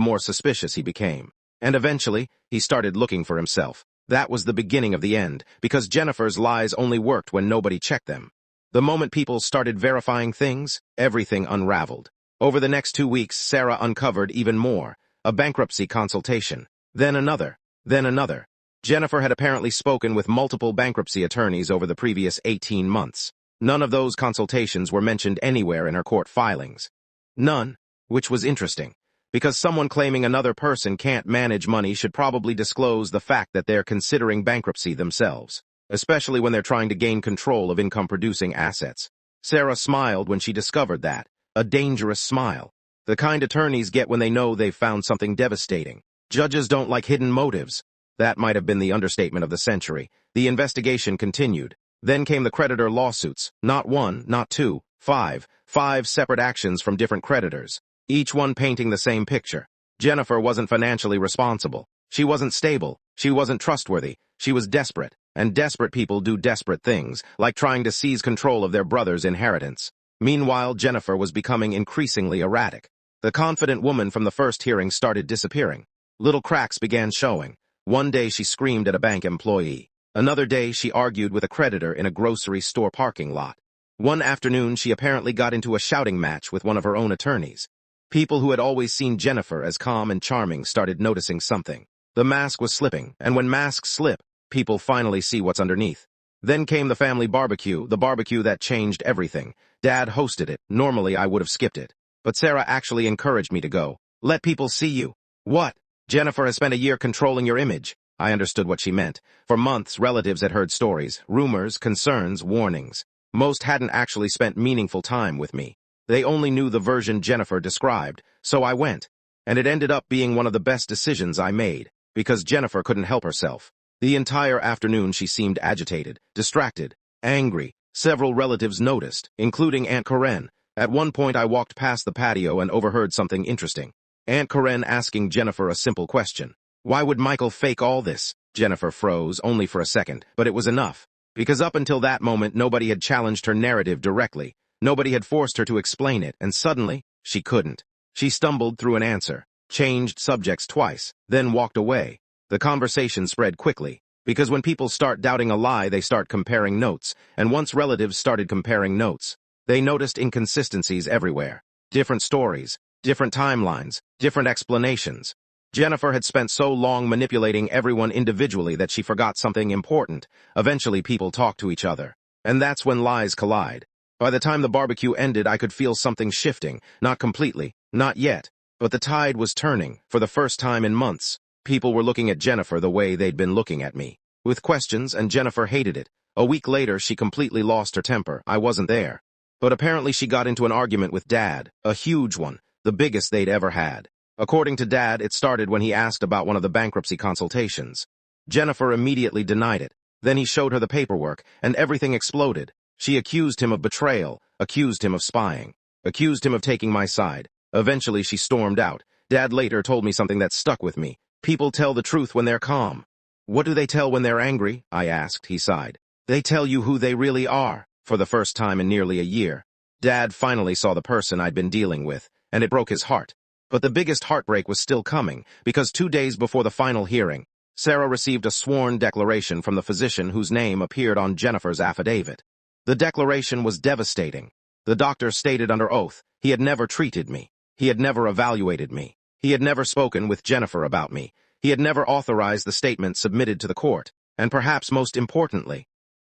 Speaker 1: more suspicious he became. And eventually, he started looking for himself. That was the beginning of the end, because Jennifer's lies only worked when nobody checked them. The moment people started verifying things, everything unraveled. Over the next 2 weeks, Sarah uncovered even more. A bankruptcy consultation. Then another. Then another. Jennifer had apparently spoken with multiple bankruptcy attorneys over the previous 18 months. None of those consultations were mentioned anywhere in her court filings. None, which was interesting. Because someone claiming another person can't manage money should probably disclose the fact that they're considering bankruptcy themselves. especially when they're trying to gain control of income-producing assets. Sarah smiled when she discovered that. A dangerous smile. The kind attorneys get when they know they've found something devastating. Judges don't like hidden motives. That might have been the understatement of the century. The investigation continued. Then came the creditor lawsuits. Not one, not two, five. Five separate actions from different creditors. Each one painting the same picture. Jennifer wasn't financially responsible. She wasn't stable. She wasn't trustworthy. She was desperate. And desperate people do desperate things, like trying to seize control of their brother's inheritance. Meanwhile, Jennifer was becoming increasingly erratic. The confident woman from the first hearing started disappearing. Little cracks began showing. One day she screamed at a bank employee. Another day she argued with a creditor in a grocery store parking lot. One afternoon she apparently got into a shouting match with one of her own attorneys. People who had always seen Jennifer as calm and charming started noticing something. The mask was slipping, and when masks slip, people finally see what's underneath. Then came the family barbecue, the barbecue that changed everything. Dad hosted it. Normally I would have skipped it. But Sarah actually encouraged me to go. Let people see you. What? Jennifer has spent a year controlling your image. I understood what she meant. For months, relatives had heard stories, rumors, concerns, warnings. Most hadn't actually spent meaningful time with me. They only knew the version Jennifer described, so I went. And it ended up being one of the best decisions I made, because Jennifer couldn't help herself. The entire afternoon she seemed agitated, distracted, angry. Several relatives noticed, including Aunt Karen. At one point I walked past the patio and overheard something interesting. Aunt Karen asking Jennifer a simple question. Why would Michael fake all this? Jennifer froze, only for a second, but it was enough. Because up until that moment nobody had challenged her narrative directly. Nobody had forced her to explain it, and suddenly, she couldn't. She stumbled through an answer, changed subjects twice, then walked away. The conversation spread quickly, because when people start doubting a lie, they start comparing notes, and once relatives started comparing notes, they noticed inconsistencies everywhere. Different stories, different timelines, different explanations. Jennifer had spent so long manipulating everyone individually that she forgot something important. Eventually people talk to each other, and that's when lies collide. By the time the barbecue ended, I could feel something shifting, not completely, not yet, but the tide was turning, for the first time in months. People were looking at Jennifer the way they'd been looking at me, with questions, and Jennifer hated it. A week later, she completely lost her temper. I wasn't there. But apparently she got into an argument with Dad, a huge one, the biggest they'd ever had. According to Dad, it started when he asked about one of the bankruptcy consultations. Jennifer immediately denied it. Then he showed her the paperwork, and everything exploded. She accused him of betrayal, accused him of spying, accused him of taking my side. Eventually she stormed out. Dad later told me something that stuck with me. People tell the truth when they're calm. What do they tell when they're angry? I asked. He sighed. They tell you who they really are. For the first time in nearly a year, Dad finally saw the person I'd been dealing with, and it broke his heart. But the biggest heartbreak was still coming, because 2 days before the final hearing, Sarah received a sworn declaration from the physician whose name appeared on Jennifer's affidavit. The declaration was devastating. The doctor stated under oath he had never treated me. He had never evaluated me. He had never spoken with Jennifer about me. He had never authorized the statement submitted to the court. And perhaps most importantly,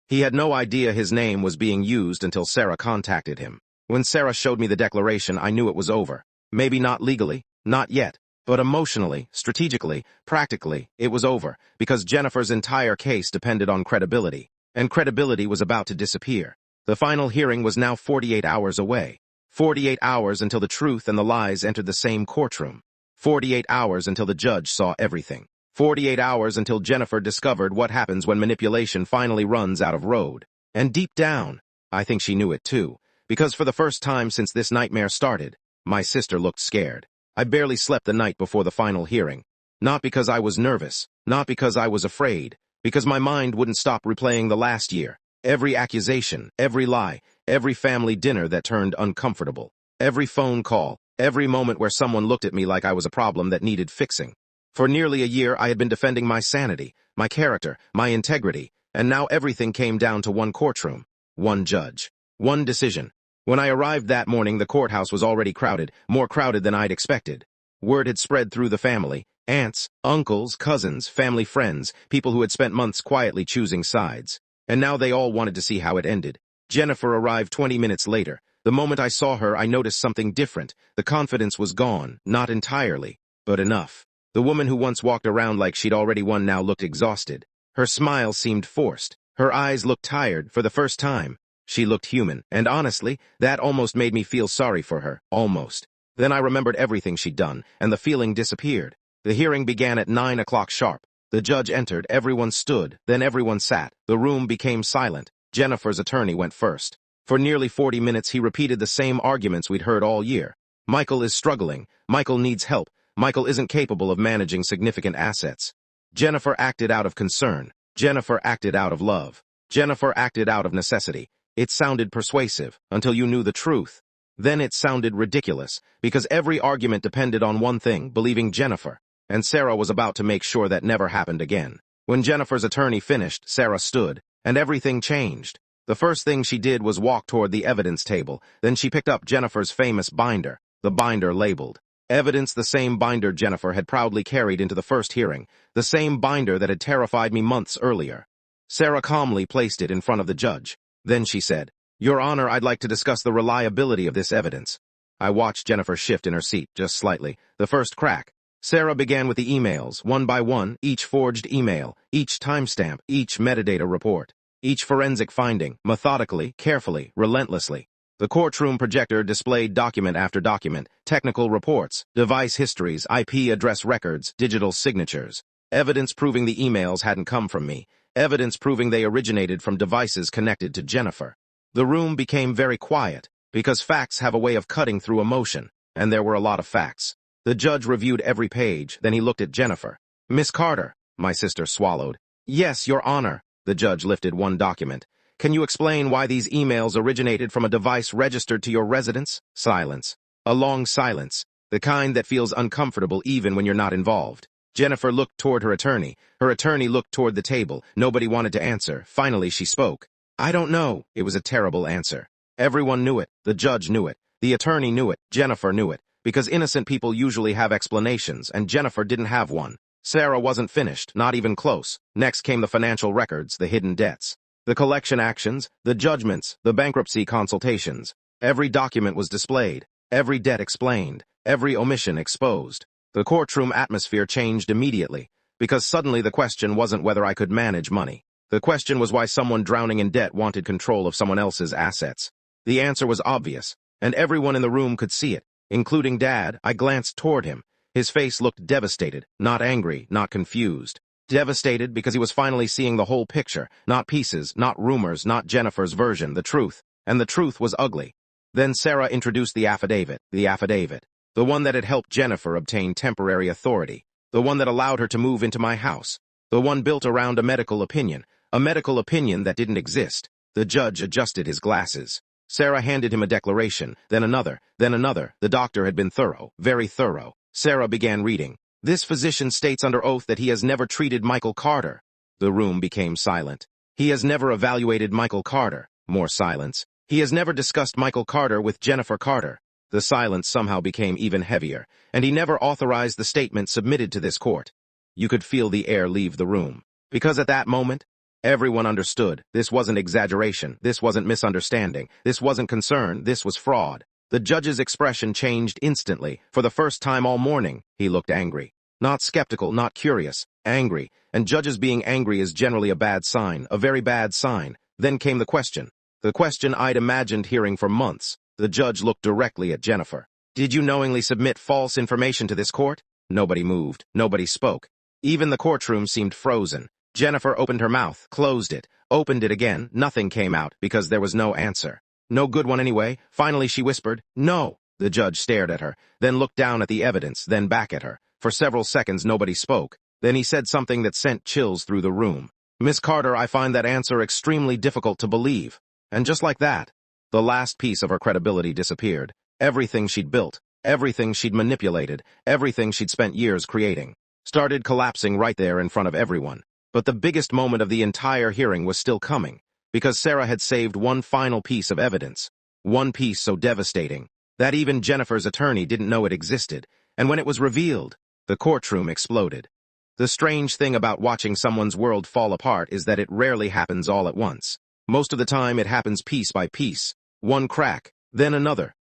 Speaker 1: he had no idea his name was being used until Sarah contacted him. When Sarah showed me the declaration, I knew it was over. Maybe not legally, not yet, but emotionally, strategically, practically, it was over, because Jennifer's entire case depended on credibility, and credibility was about to disappear. The final hearing was now 48 hours away. 48 hours until the truth and the lies entered the same courtroom. 48 hours until the judge saw everything. 48 hours until Jennifer discovered what happens when manipulation finally runs out of road. And deep down, I think she knew it too, because for the first time since this nightmare started, my sister looked scared. I barely slept the night before the final hearing. Not because I was nervous, not because I was afraid, because my mind wouldn't stop replaying the last year. Every accusation, every lie, every family dinner that turned uncomfortable, every phone call, every moment where someone looked at me like I was a problem that needed fixing. For nearly a year, I had been defending my sanity, my character, my integrity, and now everything came down to one courtroom, one judge, one decision. When I arrived that morning, the courthouse was already crowded, more crowded than I'd expected. Word had spread through the family, aunts, uncles, cousins, family friends, people who had spent months quietly choosing sides. And now they all wanted to see how it ended. Jennifer arrived 20 minutes later. The moment I saw her, I noticed something different. The confidence was gone, not entirely, but enough. The woman who once walked around like she'd already won now looked exhausted. Her smile seemed forced. Her eyes looked tired for the first time. She looked human, and honestly, that almost made me feel sorry for her, almost. Then I remembered everything she'd done, and the feeling disappeared. The hearing began at 9 o'clock sharp. The judge entered, everyone stood, then everyone sat. The room became silent. Jennifer's attorney went first. For nearly 40 minutes he repeated the same arguments we'd heard all year. Michael is struggling. Michael needs help. Michael isn't capable of managing significant assets. Jennifer acted out of concern. Jennifer acted out of love. Jennifer acted out of necessity. It sounded persuasive, until you knew the truth. Then it sounded ridiculous, because every argument depended on one thing, believing Jennifer. And Sarah was about to make sure that never happened again. When Jennifer's attorney finished, Sarah stood, and everything changed. The first thing she did was walk toward the evidence table. Then she picked up Jennifer's famous binder, the binder labeled evidence, the same binder Jennifer had proudly carried into the first hearing, the same binder that had terrified me months earlier. Sarah calmly placed it in front of the judge. Then she said, "Your Honor, I'd like to discuss the reliability of this evidence." I watched Jennifer shift in her seat, just slightly. The first crack. Sarah began with the emails, one by one, each forged email, each timestamp, each metadata report, each forensic finding, methodically, carefully, relentlessly. The courtroom projector displayed document after document, technical reports, device histories, IP address records, digital signatures, evidence proving the emails hadn't come from me, evidence proving they originated from devices connected to Jennifer. The room became very quiet, because facts have a way of cutting through emotion, and there were a lot of facts. The judge reviewed every page, then he looked at Jennifer. "Miss Carter," my sister swallowed. "Yes, Your Honor." The judge lifted one document. "Can you explain why these emails originated from a device registered to your residence?" Silence. A long silence. The kind that feels uncomfortable even when you're not involved. Jennifer looked toward her attorney. Her attorney looked toward the table. Nobody wanted to answer. Finally, she spoke. "I don't know." It was a terrible answer. Everyone knew it. The judge knew it. The attorney knew it. Jennifer knew it. Because innocent people usually have explanations, and Jennifer didn't have one. Sarah wasn't finished, not even close. Next came the financial records, the hidden debts, the collection actions, the judgments, the bankruptcy consultations. Every document was displayed, every debt explained, every omission exposed. The courtroom atmosphere changed immediately, because suddenly the question wasn't whether I could manage money. The question was why someone drowning in debt wanted control of someone else's assets. The answer was obvious, and everyone in the room could see it. Including Dad. I glanced toward him. His face looked devastated, not angry, not confused. Devastated because he was finally seeing the whole picture, not pieces, not rumors, not Jennifer's version, the truth. And the truth was ugly. Then Sarah introduced the affidavit, the one that had helped Jennifer obtain temporary authority, the one that allowed her to move into my house, the one built around a medical opinion that didn't exist. The judge adjusted his glasses. Sarah handed him a declaration, then another, then another. The doctor had been thorough, very thorough. Sarah began reading. "This physician states under oath that he has never treated Michael Carter." The room became silent. "He has never evaluated Michael Carter." More silence. "He has never discussed Michael Carter with Jennifer Carter." The silence somehow became even heavier. "And he never authorized the statement submitted to this court." You could feel the air leave the room. Because at that moment, everyone understood. This wasn't exaggeration. This wasn't misunderstanding. This wasn't concern. This was fraud. The judge's expression changed instantly. For the first time all morning, he looked angry. Not skeptical, not curious. Angry. And judges being angry is generally a bad sign, a very bad sign. Then came the question. The question I'd imagined hearing for months. The judge looked directly at Jennifer. "Did you knowingly submit false information to this court?" Nobody moved. Nobody spoke. Even the courtroom seemed frozen. Jennifer opened her mouth, closed it, opened it again. Nothing came out because there was no answer. No good one anyway. Finally she whispered, "No." The judge stared at her, then looked down at the evidence, then back at her. For several seconds nobody spoke. Then he said something that sent chills through the room. "Miss Carter, I find that answer extremely difficult to believe." And just like that, the last piece of her credibility disappeared. Everything she'd built, everything she'd manipulated, everything she'd spent years creating, started collapsing right there in front of everyone. But the biggest moment of the entire hearing was still coming, because Sarah had saved one final piece of evidence, one piece so devastating that even Jennifer's attorney didn't know it existed, and when it was revealed, the courtroom exploded. The strange thing about watching someone's world fall apart is that it rarely happens all at once. Most of the time it happens piece by piece, one crack, then another,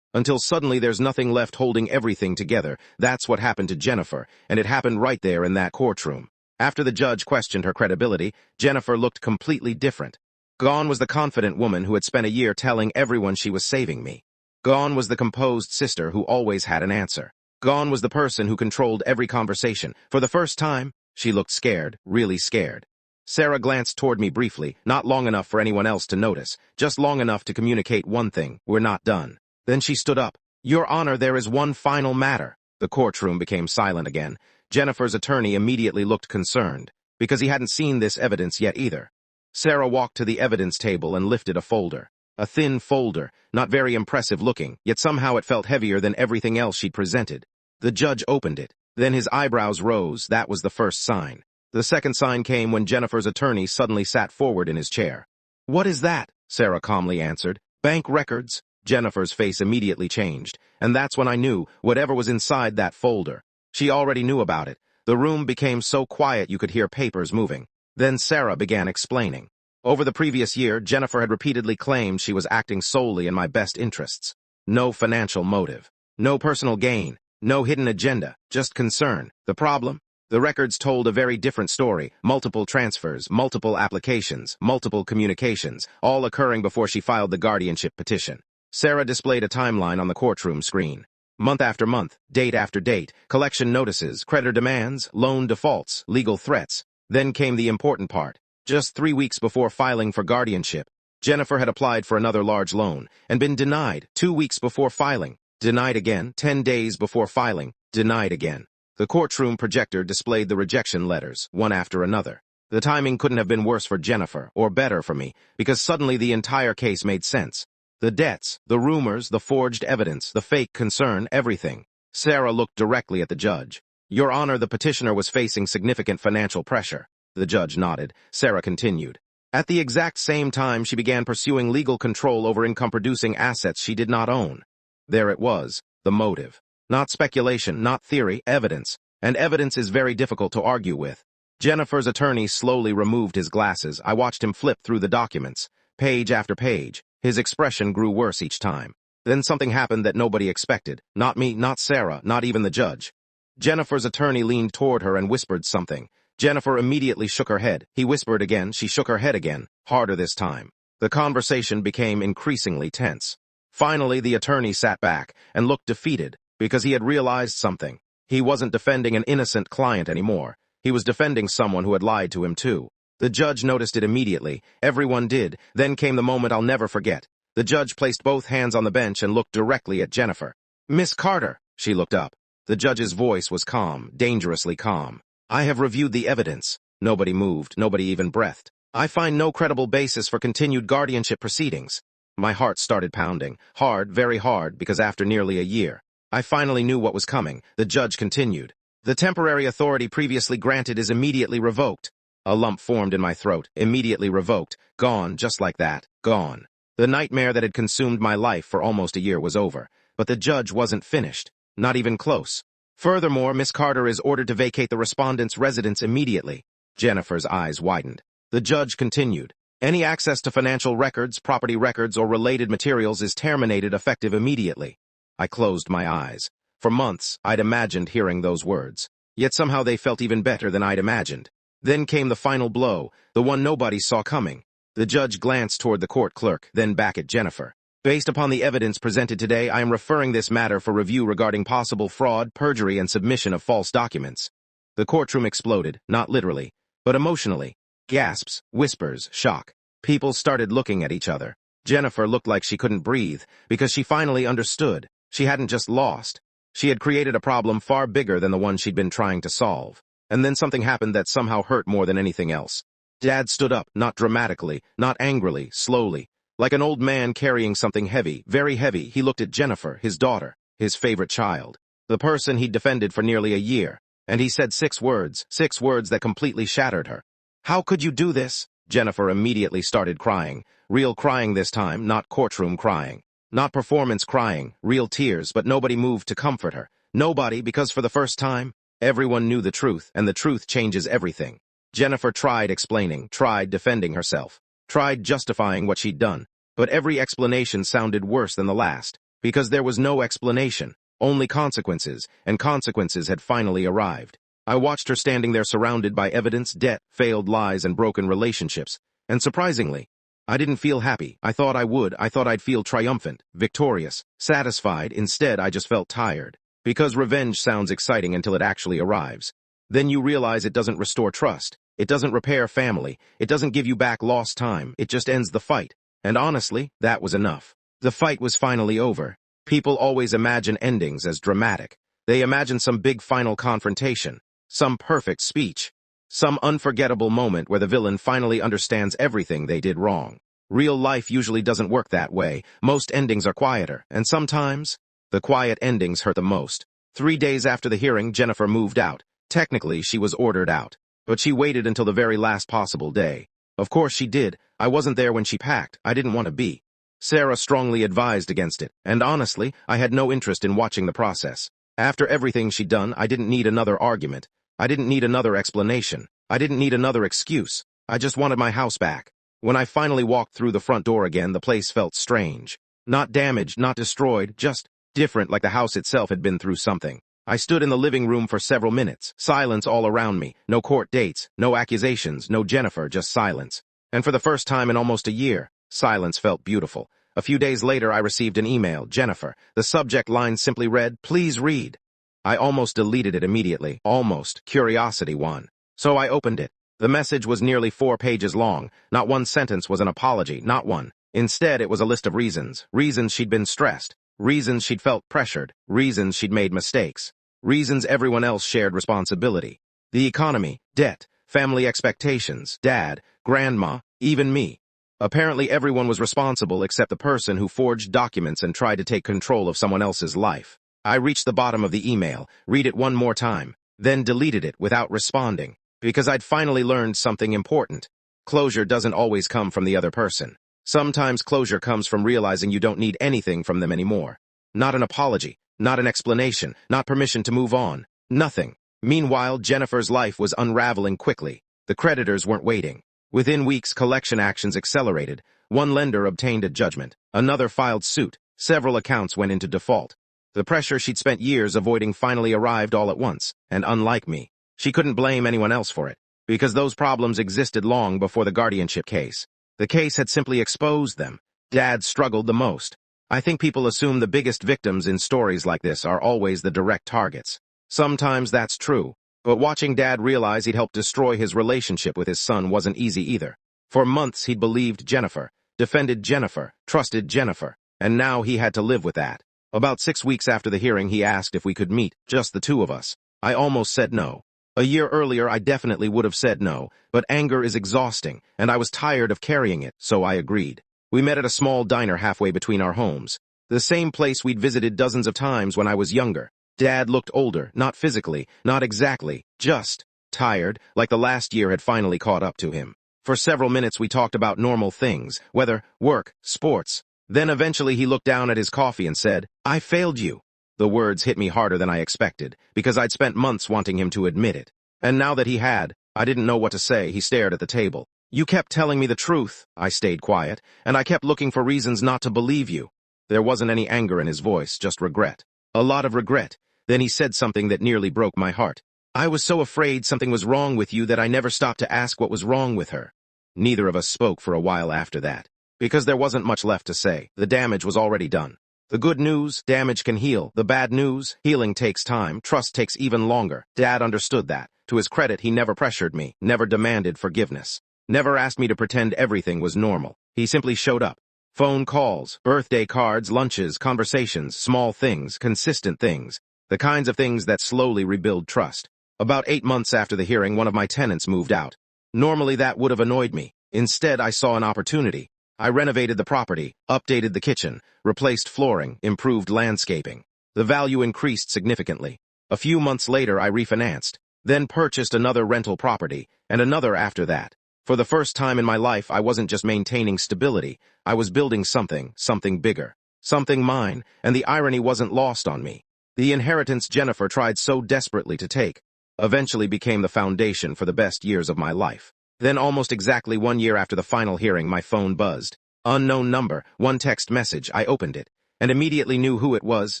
Speaker 1: until suddenly there's nothing left holding everything together. That's what happened to Jennifer, and it happened right there in that courtroom. After the judge questioned her credibility, Jennifer looked completely different. Gone was the confident woman who had spent a year telling everyone she was saving me. Gone was the composed sister who always had an answer. Gone was the person who controlled every conversation. For the first time, she looked scared, really scared. Sarah glanced toward me briefly, not long enough for anyone else to notice, just long enough to communicate one thing: we're not done. Then she stood up. Your Honor, there is one final matter. The courtroom became silent again. Jennifer's attorney immediately looked concerned, because he hadn't seen this evidence yet either. Sarah walked to the evidence table and lifted a folder. A thin folder, not very impressive looking, yet somehow it felt heavier than everything else she'd presented. The judge opened it. Then his eyebrows rose. That was the first sign. The second sign came when Jennifer's attorney suddenly sat forward in his chair. What is that? Sarah calmly answered. Bank records. Jennifer's face immediately changed, and that's when I knew whatever was inside that folder. She already knew about it. The room became so quiet you could hear papers moving. Then Sarah began explaining. Over the previous year, Jennifer had repeatedly claimed she was acting solely in my best interests. No financial motive. No personal gain. No hidden agenda. Just concern. The problem? The records told a very different story. Multiple transfers, multiple applications, multiple communications, all occurring before she filed the guardianship petition. Sarah displayed a timeline on the courtroom screen. Month after month, date after date, collection notices, creditor demands, loan defaults, legal threats. Then came the important part. Just 3 weeks before filing for guardianship, Jennifer had applied for another large loan and been denied 2 weeks before filing, denied again 10 days before filing, denied again. The courtroom projector displayed the rejection letters, one after another. The timing couldn't have been worse for Jennifer, or better for me, because suddenly the entire case made sense. The debts, the rumors, the forged evidence, the fake concern, everything. Sarah looked directly at the judge. Your Honor, the petitioner was facing significant financial pressure. The judge nodded. Sarah continued. At the exact same time, she began pursuing legal control over income-producing assets she did not own. There it was, the motive. Not speculation, not theory, evidence. And evidence is very difficult to argue with. Jennifer's attorney slowly removed his glasses. I watched him flip through the documents, page after page. His expression grew worse each time. Then something happened that nobody expected. Not me, not Sarah, not even the judge. Jennifer's attorney leaned toward her and whispered something. Jennifer immediately shook her head. He whispered again. She shook her head again, harder this time. The conversation became increasingly tense. Finally, the attorney sat back and looked defeated because he had realized something. He wasn't defending an innocent client anymore. He was defending someone who had lied to him too. The judge noticed it immediately. Everyone did. Then came the moment I'll never forget. The judge placed both hands on the bench and looked directly at Jennifer. Miss Carter, she looked up. The judge's voice was calm, dangerously calm. I have reviewed the evidence. Nobody moved, nobody even breathed. I find no credible basis for continued guardianship proceedings. My heart started pounding, hard, very hard, because after nearly a year, I finally knew what was coming. The judge continued. The temporary authority previously granted is immediately revoked. A lump formed in my throat, immediately revoked, gone, just like that, gone. The nightmare that had consumed my life for almost a year was over, but the judge wasn't finished, not even close. Furthermore, Miss Carter is ordered to vacate the respondent's residence immediately. Jennifer's eyes widened. The judge continued. Any access to financial records, property records, or related materials is terminated effective immediately. I closed my eyes. For months, I'd imagined hearing those words. Yet somehow they felt even better than I'd imagined. Then came the final blow, the one nobody saw coming. The judge glanced toward the court clerk, then back at Jennifer. Based upon the evidence presented today, I am referring this matter for review regarding possible fraud, perjury, and submission of false documents. The courtroom exploded, not literally, but emotionally. Gasps, whispers, shock. People started looking at each other. Jennifer looked like she couldn't breathe, because she finally understood. She hadn't just lost. She had created a problem far bigger than the one she'd been trying to solve. And then something happened that somehow hurt more than anything else. Dad stood up, not dramatically, not angrily, slowly. Like an old man carrying something heavy, very heavy, he looked at Jennifer, his daughter, his favorite child, the person he'd defended for nearly a year, and he said 6 words that completely shattered her. How could you do this? Jennifer immediately started crying. Real crying this time, not courtroom crying. Not performance crying, real tears, but nobody moved to comfort her. Nobody, because for the first time, everyone knew the truth, and the truth changes everything. Jennifer tried explaining, tried defending herself, tried justifying what she'd done, but every explanation sounded worse than the last, because there was no explanation, only consequences, and consequences had finally arrived. I watched her standing there surrounded by evidence, debt, failed lies, and broken relationships. And surprisingly, I didn't feel happy. I thought I would. I thought I'd feel triumphant, victorious, satisfied. Instead, I just felt tired. Because revenge sounds exciting until it actually arrives. Then you realize it doesn't restore trust. It doesn't repair family. It doesn't give you back lost time. It just ends the fight. And honestly, that was enough. The fight was finally over. People always imagine endings as dramatic. They imagine some big final confrontation, some perfect speech, some unforgettable moment where the villain finally understands everything they did wrong. Real life usually doesn't work that way. Most endings are quieter, and sometimes, the quiet endings hurt the most. 3 days after the hearing, Jennifer moved out. Technically, she was ordered out, but she waited until the very last possible day. Of course she did. I wasn't there when she packed. I didn't want to be. Sarah strongly advised against it, and honestly, I had no interest in watching the process. After everything she'd done, I didn't need another argument. I didn't need another explanation. I didn't need another excuse. I just wanted my house back. When I finally walked through the front door again, the place felt strange. Not damaged, not destroyed, just different, like the house itself had been through something. I stood in the living room for several minutes, silence all around me, no court dates, no accusations, no Jennifer, just silence. And for the first time in almost a year, silence felt beautiful. A few days later, I received an email, Jennifer. The subject line simply read, "Please read." I almost deleted it immediately, almost. Curiosity won. So I opened it. The message was nearly 4 pages long. Not one sentence was an apology, not one. Instead, it was a list of reasons. Reasons she'd been stressed. Reasons she'd felt pressured. Reasons she'd made mistakes. Reasons everyone else shared responsibility. The economy, debt, family expectations, dad, grandma, even me. Apparently everyone was responsible except the person who forged documents and tried to take control of someone else's life. I reached the bottom of the email, read it one more time, then deleted it without responding, because I'd finally learned something important. Closure doesn't always come from the other person. Sometimes closure comes from realizing you don't need anything from them anymore. Not an apology, not an explanation, not permission to move on. Nothing. Meanwhile, Jennifer's life was unraveling quickly. The creditors weren't waiting. Within weeks, collection actions accelerated. One lender obtained a judgment. Another filed suit. Several accounts went into default. The pressure she'd spent years avoiding finally arrived all at once. And unlike me, she couldn't blame anyone else for it, because those problems existed long before the guardianship case. The case had simply exposed them. Dad struggled the most. I think people assume the biggest victims in stories like this are always the direct targets. Sometimes that's true, but watching Dad realize he'd helped destroy his relationship with his son wasn't easy either. For months he'd believed Jennifer, defended Jennifer, trusted Jennifer, and now he had to live with that. About 6 weeks after the hearing, he asked if we could meet, just the two of us. I almost said no. A year earlier, I definitely would have said no, but anger is exhausting, and I was tired of carrying it, so I agreed. We met at a small diner halfway between our homes. The same place we'd visited dozens of times when I was younger. Dad looked older, not physically, not exactly, just tired, like the last year had finally caught up to him. For several minutes we talked about normal things, weather, work, sports. Then eventually he looked down at his coffee and said, "I failed you." The words hit me harder than I expected, because I'd spent months wanting him to admit it. And now that he had, I didn't know what to say. He stared at the table. "You kept telling me the truth." I stayed quiet, and I kept looking for reasons not to believe you. There wasn't any anger in his voice, just regret. A lot of regret. Then he said something that nearly broke my heart. "I was so afraid something was wrong with you that I never stopped to ask what was wrong with her." Neither of us spoke for a while after that, because there wasn't much left to say. The damage was already done. The good news, damage can heal. The bad news, healing takes time. Trust takes even longer. Dad understood that. To his credit, he never pressured me, never demanded forgiveness, never asked me to pretend everything was normal. He simply showed up. Phone calls, birthday cards, lunches, conversations, small things, consistent things, the kinds of things that slowly rebuild trust. About 8 months after the hearing, one of my tenants moved out. Normally that would have annoyed me. Instead, I saw an opportunity. I renovated the property, updated the kitchen, replaced flooring, improved landscaping. The value increased significantly. A few months later, I refinanced, then purchased another rental property, and another after that. For the first time in my life, I wasn't just maintaining stability. I was building something bigger, something mine, and the irony wasn't lost on me. The inheritance Jennifer tried so desperately to take eventually became the foundation for the best years of my life. Then almost exactly 1 year after the final hearing, my phone buzzed. Unknown number, one text message. I opened it, and immediately knew who it was.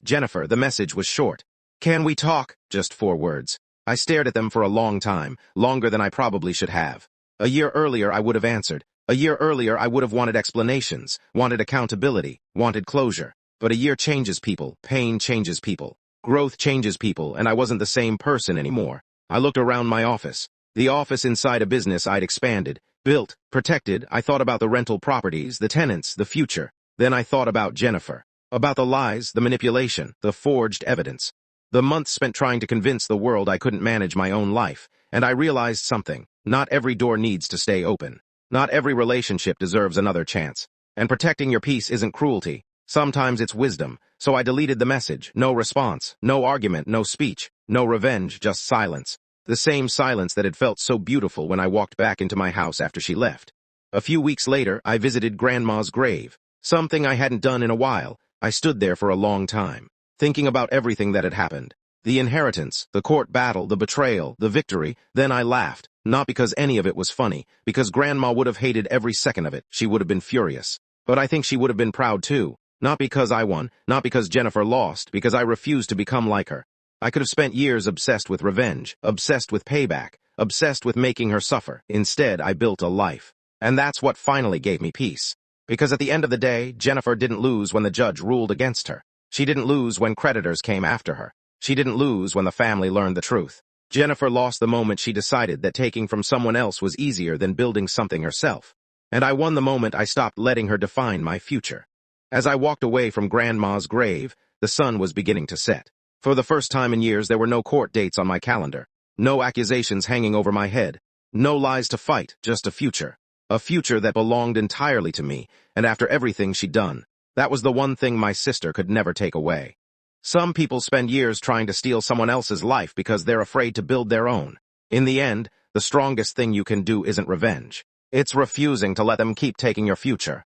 Speaker 1: Jennifer. The message was short. "Can we talk?" Just 4 words. I stared at them for a long time, longer than I probably should have. A year earlier, I would have answered. A year earlier, I would have wanted explanations, wanted accountability, wanted closure. But a year changes people, pain changes people, growth changes people, and I wasn't the same person anymore. I looked around my office. The office inside a business I'd expanded, built, protected. I thought about the rental properties, the tenants, the future. Then I thought about Jennifer. About the lies, the manipulation, the forged evidence. The months spent trying to convince the world I couldn't manage my own life. And I realized something. Not every door needs to stay open. Not every relationship deserves another chance. And protecting your peace isn't cruelty. Sometimes it's wisdom. So I deleted the message. No response. No argument. No speech. No revenge. Just silence. The same silence that had felt so beautiful when I walked back into my house after she left. A few weeks later, I visited Grandma's grave. Something I hadn't done in a while. I stood there for a long time, thinking about everything that had happened. The inheritance, the court battle, the betrayal, the victory. Then I laughed. Not because any of it was funny, because Grandma would have hated every second of it. She would have been furious. But I think she would have been proud too. Not because I won, not because Jennifer lost, because I refused to become like her. I could have spent years obsessed with revenge, obsessed with payback, obsessed with making her suffer. Instead, I built a life. And that's what finally gave me peace. Because at the end of the day, Jennifer didn't lose when the judge ruled against her. She didn't lose when creditors came after her. She didn't lose when the family learned the truth. Jennifer lost the moment she decided that taking from someone else was easier than building something herself. And I won the moment I stopped letting her define my future. As I walked away from Grandma's grave, the sun was beginning to set. For the first time in years, there were no court dates on my calendar. No accusations hanging over my head. No lies to fight, just a future. A future that belonged entirely to me, and after everything she'd done, that was the one thing my sister could never take away. Some people spend years trying to steal someone else's life because they're afraid to build their own. In the end, the strongest thing you can do isn't revenge. It's refusing to let them keep taking your future.